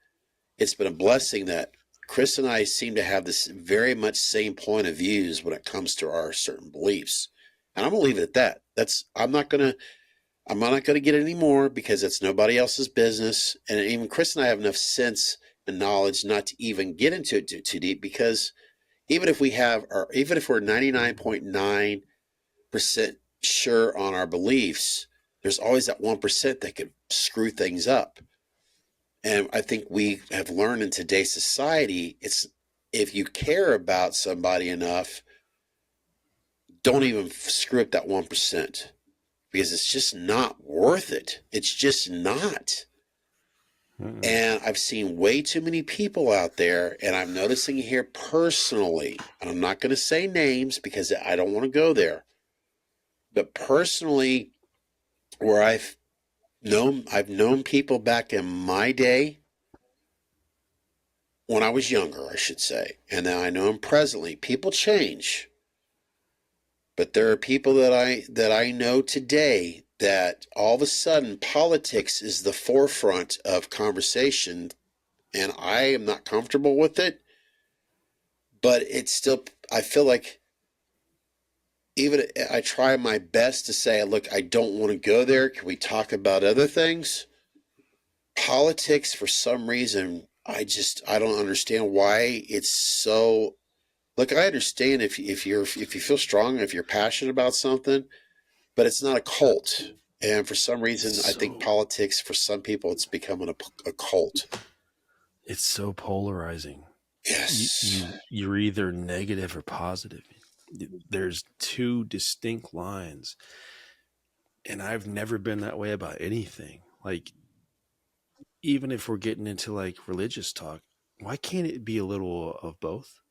It's been a blessing that Chris and I seem to have this very much same point of views when it comes to our certain beliefs. And I'm gonna leave it at that. I'm not gonna get any more because it's nobody else's business. And even Chris and I have enough sense and knowledge not to even get into it too deep, because even if we're 99.9% sure on our beliefs, there's always that 1% that could screw things up. And I think we have learned in today's society, it's if you care about somebody enough, don't even screw up that 1%, because it's just not worth it. It's just not. And I've seen way too many people out there, and I'm noticing here personally, and I'm not going to say names because I don't want to go there, but personally, where I've known people back in my day, when I was younger, I should say, and now I know them presently. People change. But there are people that I know today that all of a sudden politics is the forefront of conversation, and I am not comfortable with it. But it's still, I feel like even I try my best to say, look, I don't want to go there. Can we talk about other things? Politics, for some reason, I don't understand why it's so. Look, I understand if you feel strong, if you're passionate about something, but it's not a cult. And for some reason, I think politics, for some people, it's becoming a cult. It's so polarizing. Yes. You're either negative or positive. There's two distinct lines. And I've never been that way about anything. Like, even if we're getting into like religious talk, why can't it be a little of both?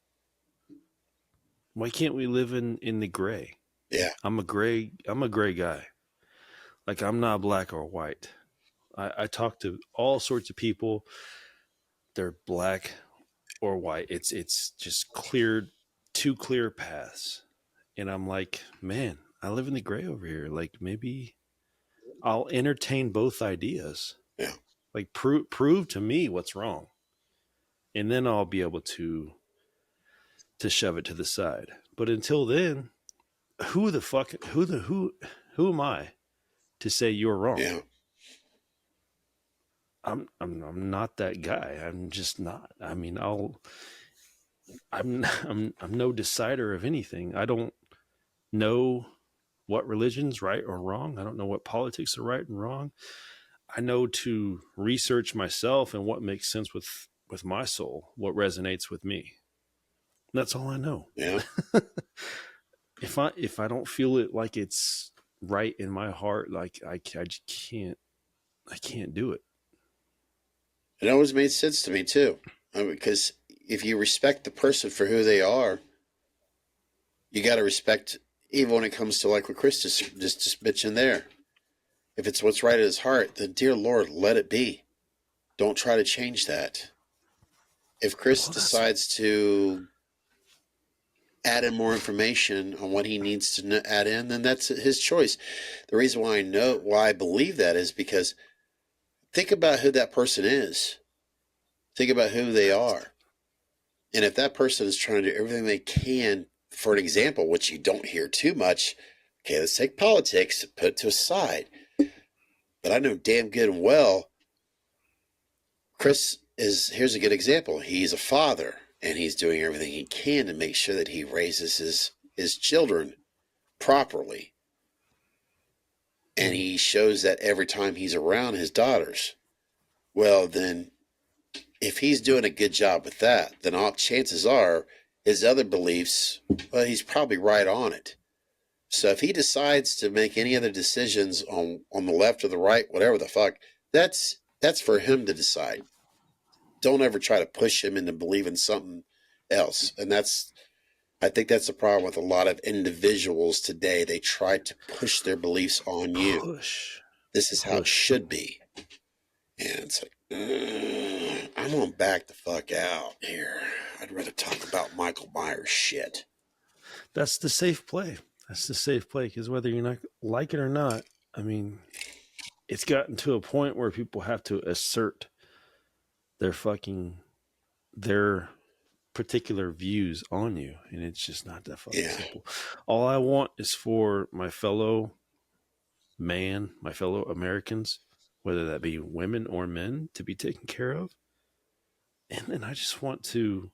Why can't we live in the gray? Yeah. I'm a gray guy. Like, I'm not black or white. I talk to all sorts of people. They're black or white. It's just two clear paths. And I'm like, man, I live in the gray over here. Like, maybe I'll entertain both ideas. Yeah. Like, prove to me what's wrong. And then I'll be able to shove it to the side. But until then, who am I to say you're wrong? Yeah. I'm not that guy. I'm just not. I mean, I'm no decider of anything. I don't know what religion's right or wrong. I don't know what politics are right and wrong. I know to research myself and what makes sense with my soul, what resonates with me. That's all I know. Yeah. If I don't feel it like it's right in my heart, like I just can't do it. It always made sense to me too, because if you respect the person for who they are, you got to respect, even when it comes to like what Chris just mentioned there. If it's what's right in his heart, then dear Lord, let it be. Don't try to change that. If Chris decides to add in more information on what he needs to add in, then that's his choice. The reason why I believe that is because think about who that person is. Think about who they are. And if that person is trying to do everything they can, for an example, which you don't hear too much, okay, let's take politics and put it to a side. But I know damn good and well, here's a good example. He's a father, and he's doing everything he can to make sure that he raises his children properly. And he shows that every time he's around his daughters. Well, then, if he's doing a good job with that, then all chances are his other beliefs, well, he's probably right on it. So if he decides to make any other decisions on the left or the right, whatever the fuck, that's for him to decide. Don't ever try to push him into believing something else. And I think that's the problem with a lot of individuals today. They try to push their beliefs on you. This is how it should be. And it's like, I'm going to back the fuck out here. I'd rather talk about Michael Myers shit. That's the safe play. That's the safe play, because whether you not like it or not, I mean, it's gotten to a point where people have to assert their particular views on you, and it's just not that fucking simple. All I want is for my fellow Americans, whether that be women or men, to be taken care of. And then I just want to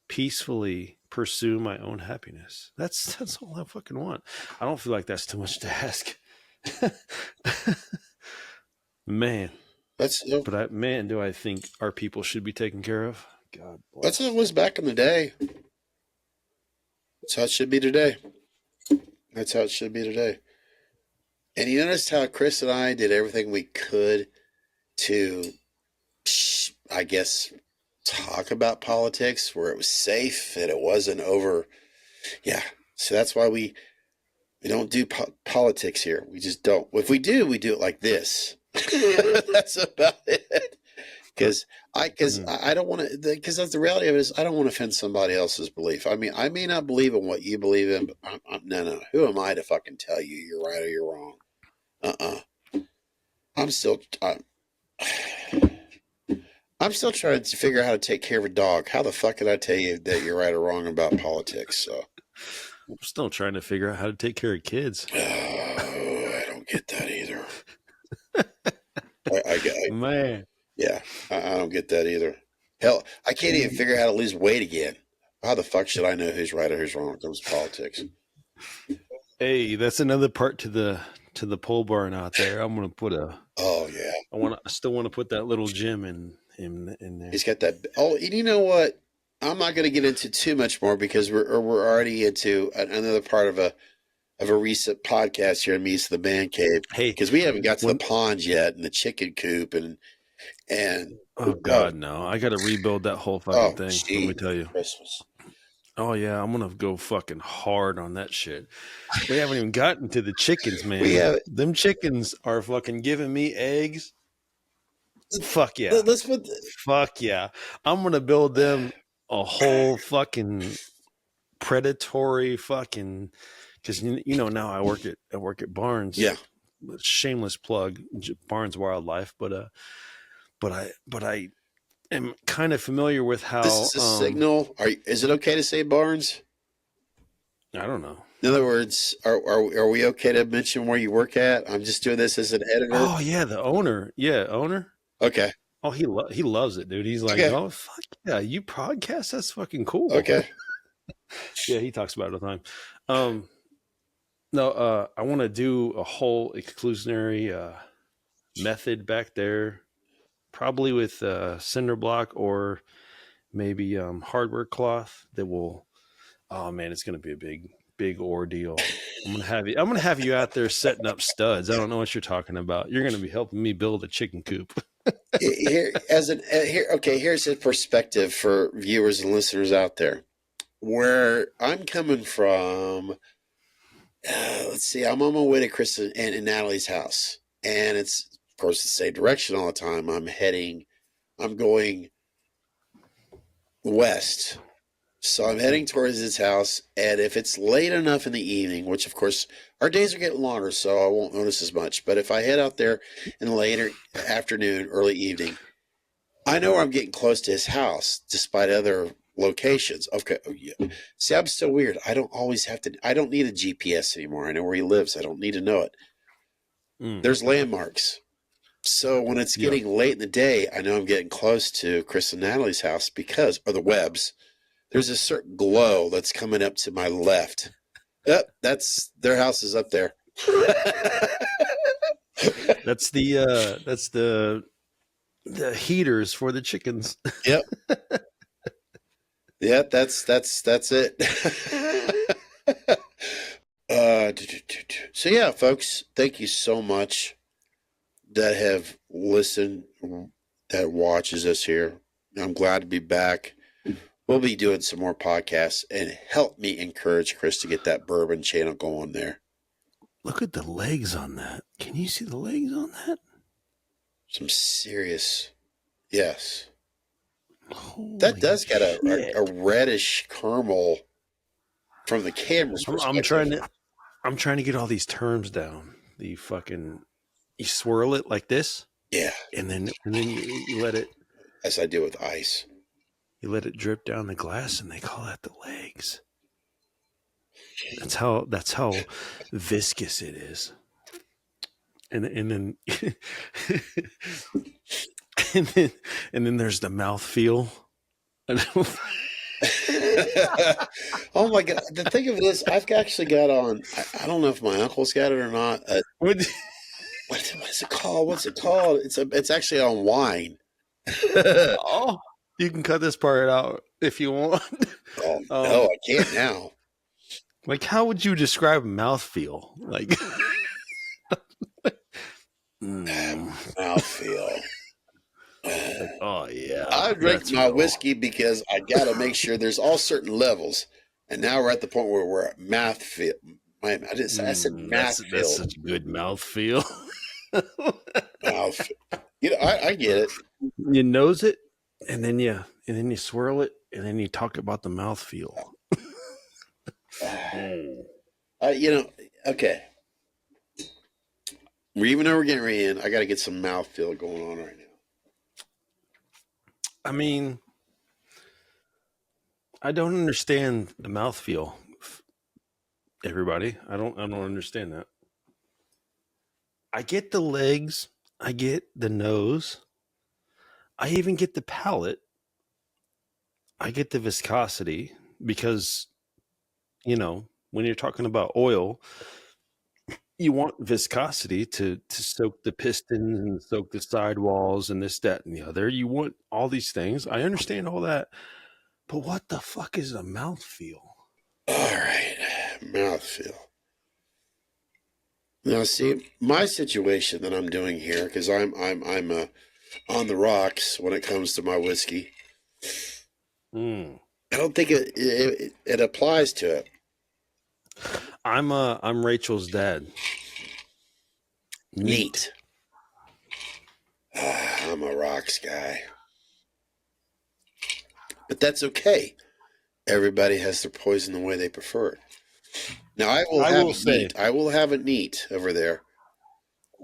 peacefully pursue my own happiness. That's all I fucking want. I don't feel like that's too much to ask. Man. Do I think our people should be taken care of? God bless. That's how it was back in the day. That's how it should be today. That's how it should be today. And you noticed how Chris and I did everything we could to, I guess, talk about politics where it was safe and it wasn't over. Yeah. So that's why we don't do politics here. We just don't. If we do it like this. That's about it. Because I don't want to, because that's the reality of it is I don't want to offend somebody else's belief. I mean, I may not believe in what you believe in, but no. Who am I to fucking tell you you're right or you're wrong? I'm still trying to figure out how to take care of a dog. How the fuck could I tell you that you're right or wrong about politics? So I'm still trying to figure out how to take care of kids. Oh, I don't get that either. Man. Yeah, I don't get that either. Hell, I can't even figure out how to lose weight again. How the fuck should I know who's right or who's wrong when it comes to politics? Hey, that's another part to the pole barn out there. I'm gonna put a. Oh yeah. I still want to put that little gym in there. He's got that. Oh, you know what? I'm not going to get into too much more because we're already into another part of a recent podcast here in Meets the Man Cave. Hey, because we haven't got to the pond yet and the chicken coop and oh god, no! I got to rebuild that whole fucking thing. Geez, let me tell you. Christmas. Oh yeah, I'm gonna go fucking hard on that shit. We haven't even gotten to the chickens, man. Them chickens are fucking giving me eggs. Fuck yeah! Fuck yeah! I'm gonna build them a whole fucking predatory fucking. Because you know now I work at Barnes. Yeah. Shameless plug, Barnes Wildlife, but I am kind of familiar with how this is a signal. Is it okay to say Barnes? I don't know. In other words, are we okay to mention where you work at? I'm just doing this as an editor. Oh yeah, the owner. Yeah, owner. Okay. Oh, he loves it, dude. He's like, oh fuck yeah, you podcast? That's fucking cool. Okay. Yeah, he talks about it all the time. No, I want to do a whole exclusionary method back there, probably with cinder block or maybe hardware cloth that will. Oh man, it's gonna be a big ordeal. I'm gonna have you out there setting up studs. I don't know what you're talking about. You're gonna be helping me build a chicken coop. Here's a perspective for viewers and listeners out there. Where I'm coming from, let's see, I'm on my way to Chris and Natalie's house, and it's of course the same direction all the time. I'm going west. So I'm heading towards his house, and if it's late enough in the evening, which of course our days are getting longer, so I won't notice as much, but if I head out there in the later afternoon, early evening, I know I'm getting close to his house despite other locations. Okay. See, I'm still weird. I don't need a GPS anymore. I know where he lives. I don't need to know it. There's landmarks. So when it's getting late in the day, I know I'm getting close to Chris and Natalie's house or the Webbs. There's a certain glow that's coming up to my left. Yep, that's their house is up there. That's the heaters for the chickens. Yep. Yeah, that's it. So yeah, folks, thank you so much that have listened, that watches us here. I'm glad to be back. We'll be doing some more podcasts and help me encourage Chris to get that bourbon channel going there. Look at the legs on that. Can you see the legs on that? Some serious, yes. Holy that does get a reddish caramel from the camera's perspective. I'm trying to get all these terms down. You swirl it like this. Yeah. And then you let it. As I do with ice. You let it drip down the glass, and they call that the legs. That's how viscous it is. And then and then there's the mouthfeel. Oh my god! The thing of it is, I've actually got on. I don't know if my uncle's got it or not. What is it called? What's it called? It's actually on wine. Oh. You can cut this part out if you want. Oh, no, I can't now. Like, how would you describe mouthfeel? Like, mouthfeel. Like, oh, yeah. I drink my whiskey because I got to make sure there's all certain levels. And now we're at the point where we're at mouthfeel. I said mouthfeel. That's such a good mouthfeel. Mouthfeel. I get it. You nose it, and then you swirl it, and then you talk about the mouthfeel. Okay. Even though we're getting ready in, I got to get some mouthfeel going on right now. I mean, I don't understand the mouthfeel. Everybody, I don't understand that. I get the legs, I get the nose, I even get the palate, I get the viscosity, because when you're talking about oil, you want viscosity to soak the pistons and soak the sidewalls and this, that, and the other. You want all these things. I understand all that. But what the fuck is a mouthfeel? All right. Mouthfeel. Now, see, my situation that I'm doing here, because I'm on the rocks when it comes to my whiskey. I don't think it applies to it. I'm Rachel's dad. Neat. I'm a rocks guy. But that's okay. Everybody has their poison the way they prefer it. Now, I will have it neat over there.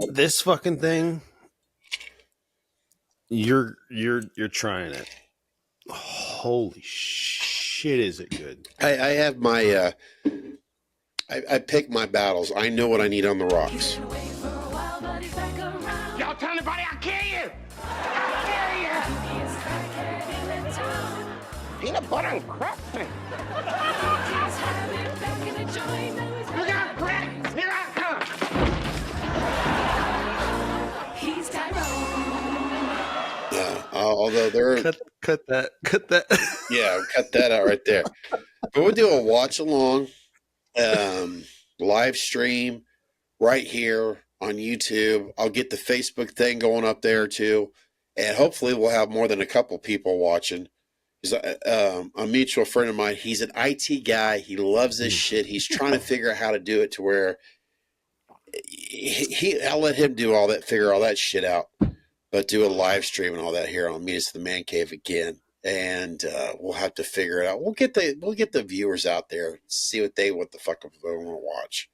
This fucking thing, you're trying it. Holy shit, is it good? I have my I pick my battles. I know what I need on the rocks. Y'all tell anybody I'll kill you! I'll kill you! Peanut butter and craftsman. Look out, Brett! Here I come! He's Tyrone. Although there cut that. Yeah, cut that out right there. But we'll do a watch along live stream right here on YouTube. I'll get the Facebook thing going up there too, and hopefully we'll have more than a couple people watching. A mutual friend of mine, he's an IT guy. He loves this shit. He's trying to figure out how to do it to where I'll let him do all that, figure all that shit out, but do a live stream and all that here on Meet Us in the Man Cave again. And we'll have to figure it out. We'll get the viewers out there, see what the fuck they want to watch.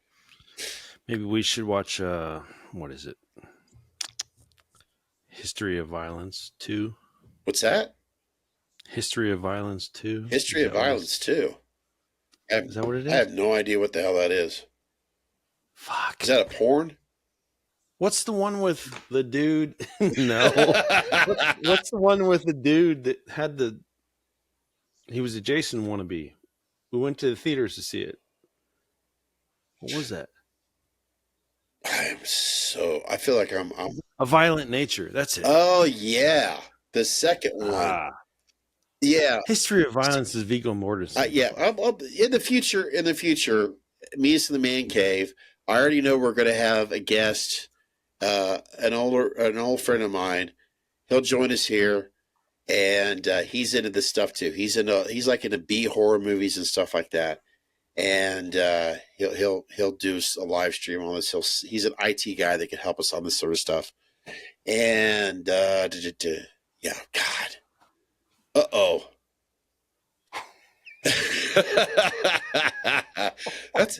Maybe we should watch what is it? History of Violence 2. What's that? History of Violence 2. History of Violence 2. Is that what it is? I have no idea what the hell that is. Fuck. Is that a porn? What's the one with the dude? No. What's the one with the dude that had he was a Jason wannabe. We went to the theaters to see it. What was that? I feel like I'm A Violent Nature. That's it. Oh yeah. The second one. Yeah. History of Violence is Viggo Mortensen. Yeah. In the future, Meet Us in the Man Cave. I already know we're going to have a guest, an old friend of mine. He'll join us here, and he's into this stuff too. He's like into B horror movies and stuff like that. And he'll do a live stream on this. He's an IT guy that can help us on this sort of stuff. And yeah, God. Uh-oh. That's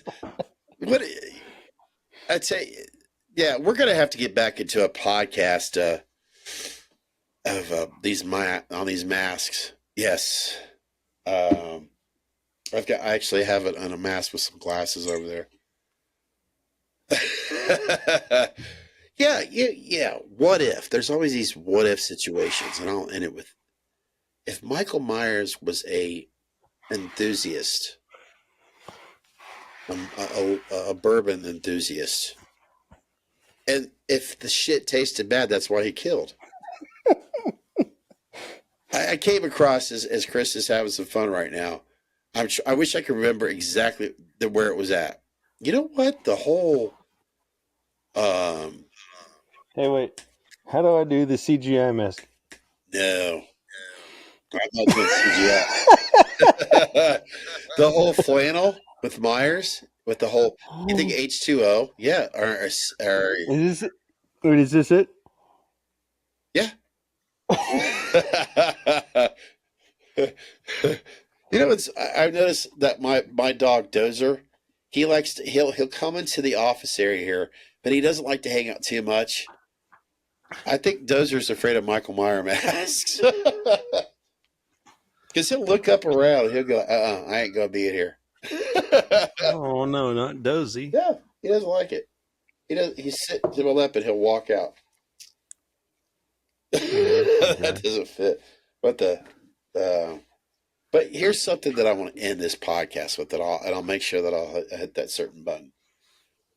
what I'd say. Yeah, we're gonna have to get back into a podcast of these masks. Yes. I actually have it on a mask with some glasses over there. Yeah. What if? There's always these what if situations, and I'll end it with, if Michael Myers was a enthusiast, a bourbon enthusiast, and if the shit tasted bad, that's why he killed. I came across as Chris is having some fun right now. I wish I could remember exactly where it was at. You know what? The whole. Hey, wait. How do I do the CGI mask? No. I'm not doing CGI. The whole flannel with Myers, with the whole. You think H2O? Yeah. Is this it? Yeah. I've noticed that my dog Dozer, he'll come into the office area here, but he doesn't like to hang out too much. I think Dozer's afraid of Michael Myers masks. Because he'll look up around and he'll go, I ain't gonna be in here. Oh no, not Dozy. Yeah, he doesn't like it. He sits to my lap and he'll walk out. That doesn't fit. But but here's something that I want to end this podcast with, and I'll make sure that I'll hit that certain button.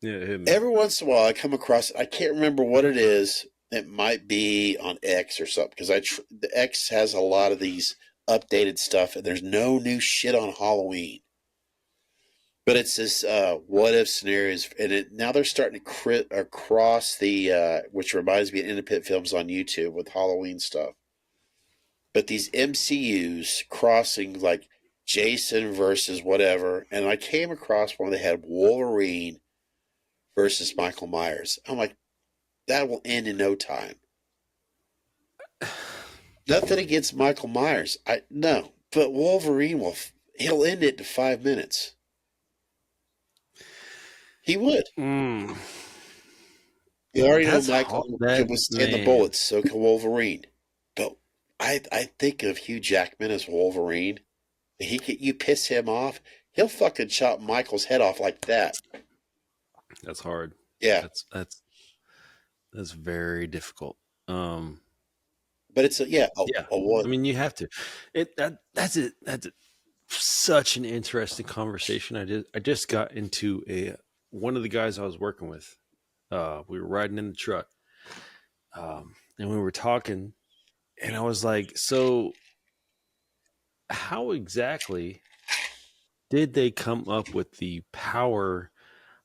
Yeah, hit me. Every once in a while, I come across. I can't remember what it is. It might be on X or something, because the X has a lot of these updated stuff, and there's no new shit on Halloween. But it's this what if scenarios, and now they're starting to cross the which reminds me of independent films on YouTube with Halloween stuff. But these MCUs crossing like Jason versus whatever, and I came across one that had Wolverine versus Michael Myers. I'm like, that will end in no time. Nothing against Michael Myers, no, but Wolverine he'll end it in 5 minutes. He would. You already know Michael can withstand the bullets, so can Wolverine. But I think of Hugh Jackman as Wolverine. You piss him off, he'll fucking chop Michael's head off like that. That's hard. Yeah, that's very difficult. But it's a one. I mean, you have to. That's such an interesting conversation. I just got into one of the guys I was working with. We were riding in the truck, and we were talking, and I was like, "So, how exactly did they come up with the power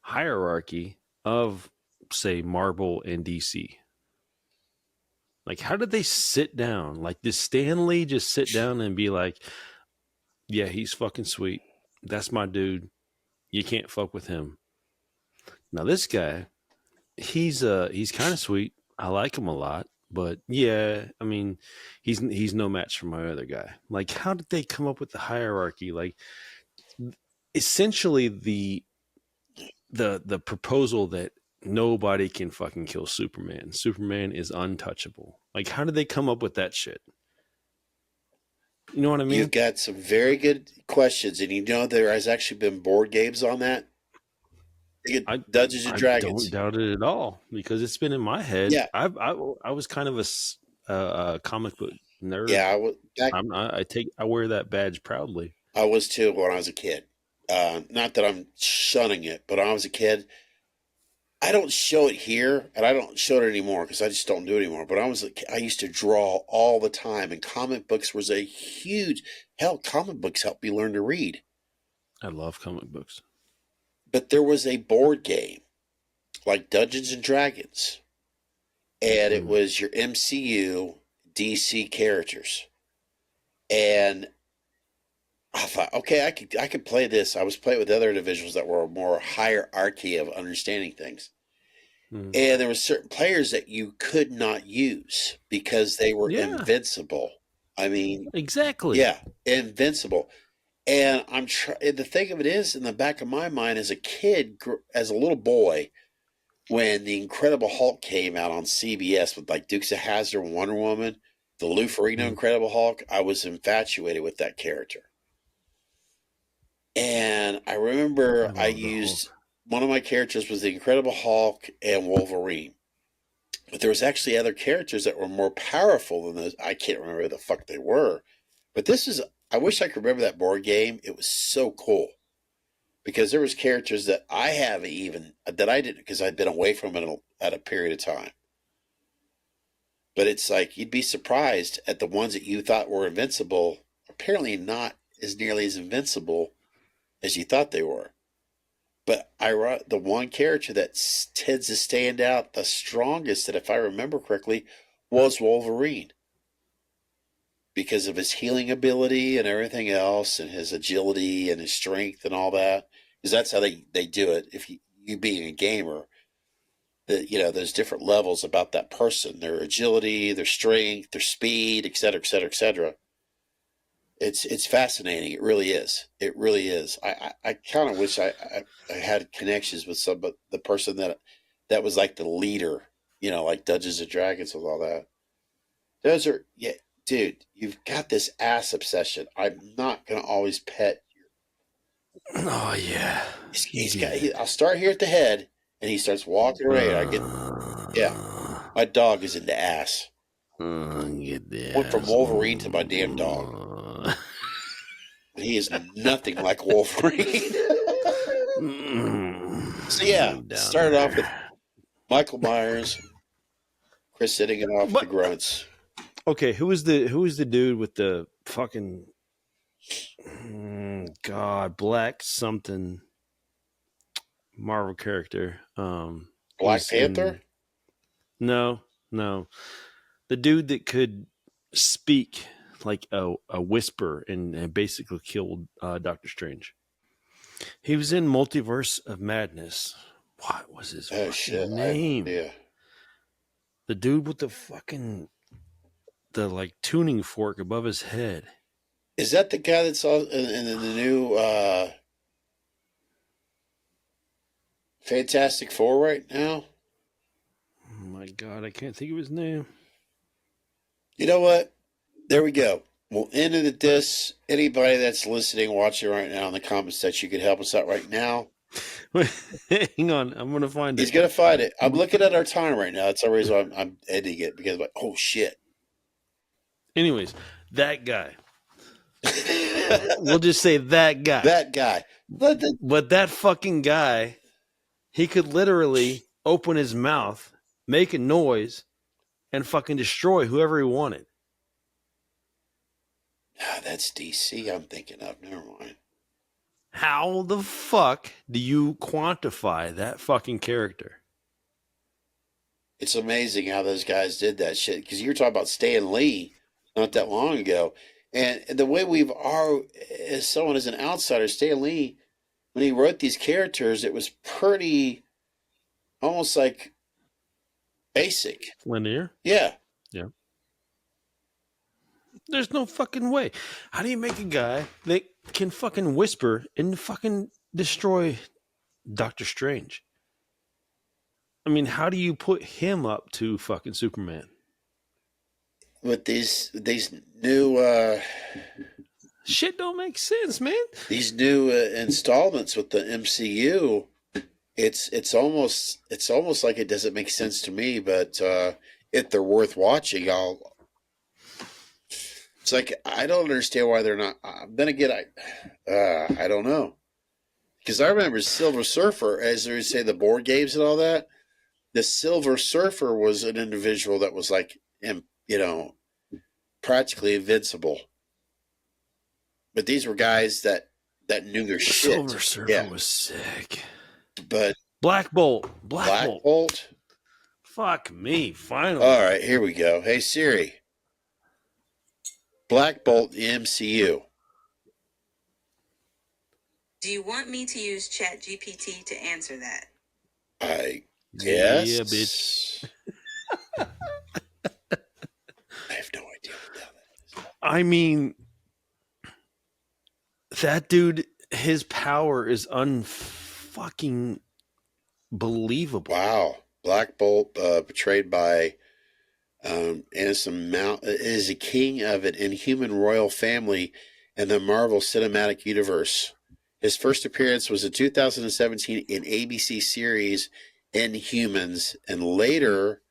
hierarchy of, say, Marvel and DC? Like, how did they sit down? Like, did Stan Lee just sit down and be like, yeah, he's fucking sweet. That's my dude. You can't fuck with him. Now, this guy, he's kind of sweet. I like him a lot. But, yeah, I mean, he's no match for my other guy. Like, how did they come up with the hierarchy? Like, essentially the proposal that nobody can fucking kill Superman. Superman is untouchable. Like, how did they come up with that shit? You know what I mean? You've got some very good questions, and you know there has actually been board games on that. Dungeons and Dragons. I don't doubt it at all, because it's been in my head. Yeah, I was kind of a comic book nerd. Yeah, I wear that badge proudly. I was too when I was a kid. Not that I'm shunning it, but when I was a kid, I don't show it here, and I don't show it anymore because I just don't do it anymore. But I used to draw all the time, and comic books was a huge comic books helped me learn to read. I love comic books. But there was a board game like Dungeons and Dragons, and it was your MCU DC characters, and I thought, okay, I could play this. I was playing with other individuals that were more hierarchy of understanding things. And there were certain players that you could not use because they were invincible. I mean, exactly. Yeah, invincible. And the thing of it is, in the back of my mind as a kid, as a little boy, when the Incredible Hulk came out on CBS with like Dukes of Hazzard and Wonder Woman, the Lou Ferrigno Incredible Hulk, I was infatuated with that character. And I remember I used one of my characters was the Incredible Hulk and Wolverine. But there was actually other characters that were more powerful than those. I can't remember who the fuck they were. But I wish I could remember that board game. It was so cool. Because there was characters that I didn't, because I'd been away from it at a period of time. But it's like, you'd be surprised at the ones that you thought were invincible, apparently not as nearly as invincible as you thought they were. But the one character that tends to stand out the strongest, that if I remember correctly, was Wolverine. Because of his healing ability and everything else, and his agility and his strength and all that. Because that's how they do it. If you being a gamer, there's different levels about that person, their agility, their strength, their speed, et cetera, et cetera, et cetera. It's fascinating. It really is. It really is. I kind of wish I had connections with the person that was like the leader, like Dungeons and Dragons with all that. Those are, yeah, dude, you've got this ass obsession. I'm not going to always pet. Oh, yeah. I'll start here at the head, and he starts walking around. My dog is into ass. Went from Wolverine to my damn dog. He is nothing like Wolverine. So yeah, started off with Michael Myers, Chris sitting it off with the grunts. Okay, who was the dude with the fucking black something Marvel character? Black Panther? No. The dude that could speak like a whisper and basically killed Doctor Strange. He was in Multiverse of Madness. What was his name? Yeah. The dude with the like tuning fork above his head. Is that the guy that's in the new Fantastic Four right now? Oh my God, I can't think of his name. You know what? There we go. We'll end it at this. Anybody that's listening, watching right now in the comments that you could help us out right now. Hang on, I'm going to find it. He's going to find it. I'm looking at our time right now. That's the reason why I'm editing it, because I'm like, oh, shit. Anyways, that guy. We'll just say that guy. That guy. But that fucking guy, he could literally open his mouth, make a noise, and fucking destroy whoever he wanted. That's DC I'm thinking of. Never mind. How the fuck do you quantify that fucking character? It's amazing how those guys did that shit. Because you were talking about Stan Lee not that long ago. And the way as someone as an outsider, Stan Lee, when he wrote these characters, it was pretty almost like basic. Linear? Yeah. Yeah. There's no fucking way. How do you make a guy that can fucking whisper and fucking destroy Doctor Strange? I mean, how do you put him up to fucking Superman? With these new shit don't make sense, man. These new installments with the MCU, it's almost like it doesn't make sense to me. But if they're worth watching, It's like I don't understand why they're not. Then again, I don't know, because I remember Silver Surfer, as they say, the board games and all that. The Silver Surfer was an individual that was like, practically invincible. But these were guys that knew their shit. Silver Surfer was sick. But Black Bolt. Fuck me, finally. All right, here we go. Hey Siri. Black Bolt the MCU. Do you want me to use ChatGPT to answer that? I guess. Yeah, bitch. I have no idea what that is. I mean, that dude, his power is unfucking believable. Wow. Black Bolt, portrayed by Anson Mount, is a king of an inhuman royal family in the Marvel Cinematic Universe. His first appearance was in 2017 in ABC series Inhumans, and later,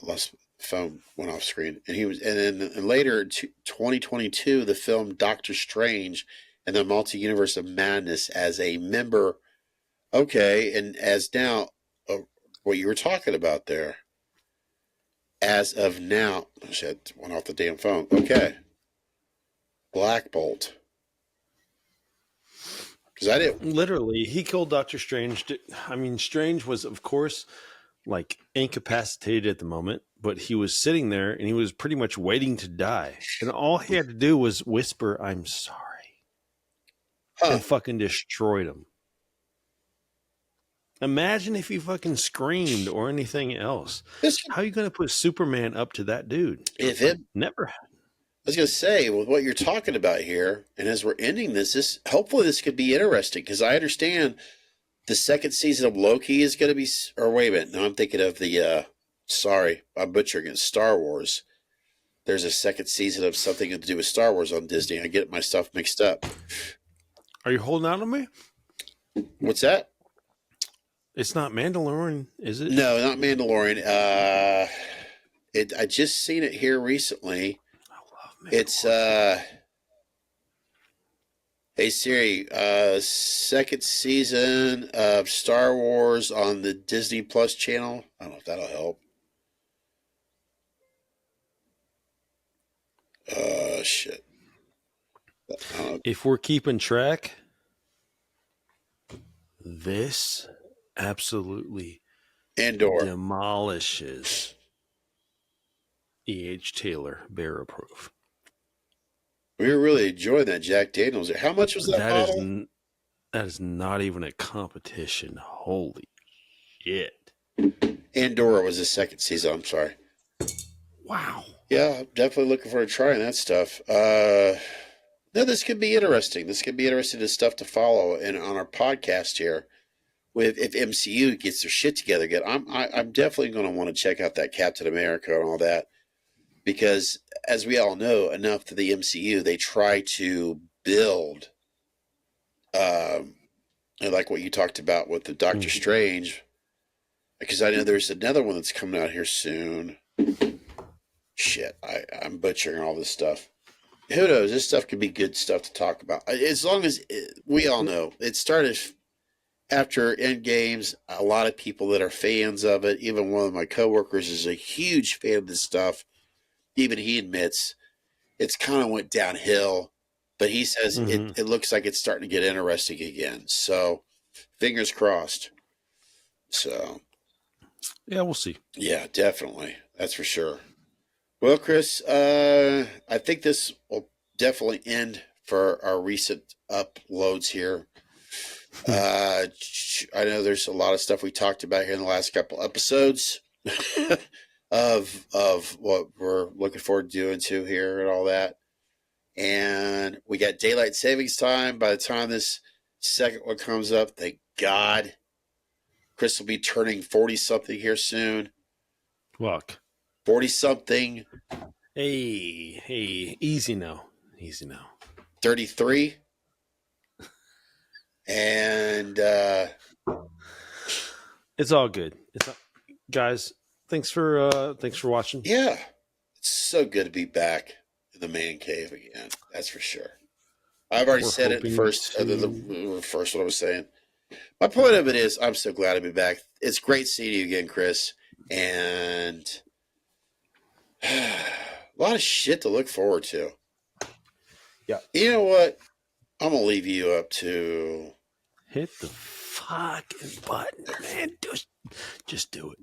lost phone went off screen, and later in 2022, the film Doctor Strange and the Multi-Universe of Madness as a member. Okay, and as now, what you were talking about there. As of now, shit, went off the damn phone. Okay. Black Bolt. Because I didn't. Literally, he killed Doctor Strange. I mean, Strange was, of course, like incapacitated at the moment, but he was sitting there and he was pretty much waiting to die. And all he had to do was whisper, "I'm sorry." And fucking destroyed him. Imagine if he fucking screamed or anything else. How are you going to put Superman up to that dude? Never. I was going to say, with what you're talking about here, and as we're ending this hopefully this could be interesting, because I understand the second season of Loki is going to be, or wait a minute, no, I'm thinking of the, sorry, I'm butchering it, Star Wars. There's a second season of something to do with Star Wars on Disney. I get my stuff mixed up. Are you holding out on me? What's that? It's not Mandalorian, is it? No, not Mandalorian. I just seen it here recently. I love Mandalorian. It's hey Siri, second season of Star Wars on the Disney Plus channel. I don't know if that'll help. Shit. If we're keeping track, this absolutely Andor demolishes E.H. Taylor Barrel Proof. We were really enjoying that Jack Daniels. How much was that bottle? That is not even a competition. Holy shit. Andorra was the second season. I'm sorry. Wow. Yeah, I'm definitely looking forward to trying that stuff. No, this could be interesting. This could be interesting as stuff to follow and on our podcast here. If MCU gets their shit together again, I'm definitely going to want to check out that Captain America and all that, because as we all know, enough to the MCU, they try to build, like what you talked about with the Doctor Strange, because I know there's another one that's coming out here soon. Shit, I'm butchering all this stuff. Who knows? This stuff could be good stuff to talk about. As long as we all know, it started after Endgames. A lot of people that are fans of it, even one of my coworkers is a huge fan of this stuff. Even he admits it's kind of went downhill, but he says it looks like it's starting to get interesting again. So fingers crossed. So yeah, we'll see. Yeah, definitely. That's for sure. Well, Chris, I think this will definitely end for our recent uploads here. I know there's a lot of stuff we talked about here in the last couple episodes of what we're looking forward to doing too here and all that. And we got daylight savings time by the time this second one comes up. Thank God. Chris will be turning 40-something here soon. Look. 40-something. Hey, easy now. 33. And it's all good. Guys, thanks for watching. Yeah. It's so good to be back in the man cave again. That's for sure. I've already said it first, the first what I was saying. My point of it is I'm so glad to be back. It's great seeing you again, Chris. And a lot of shit to look forward to. Yeah. You know what? I'm going to leave you up to hit the fucking button, man. Just do it.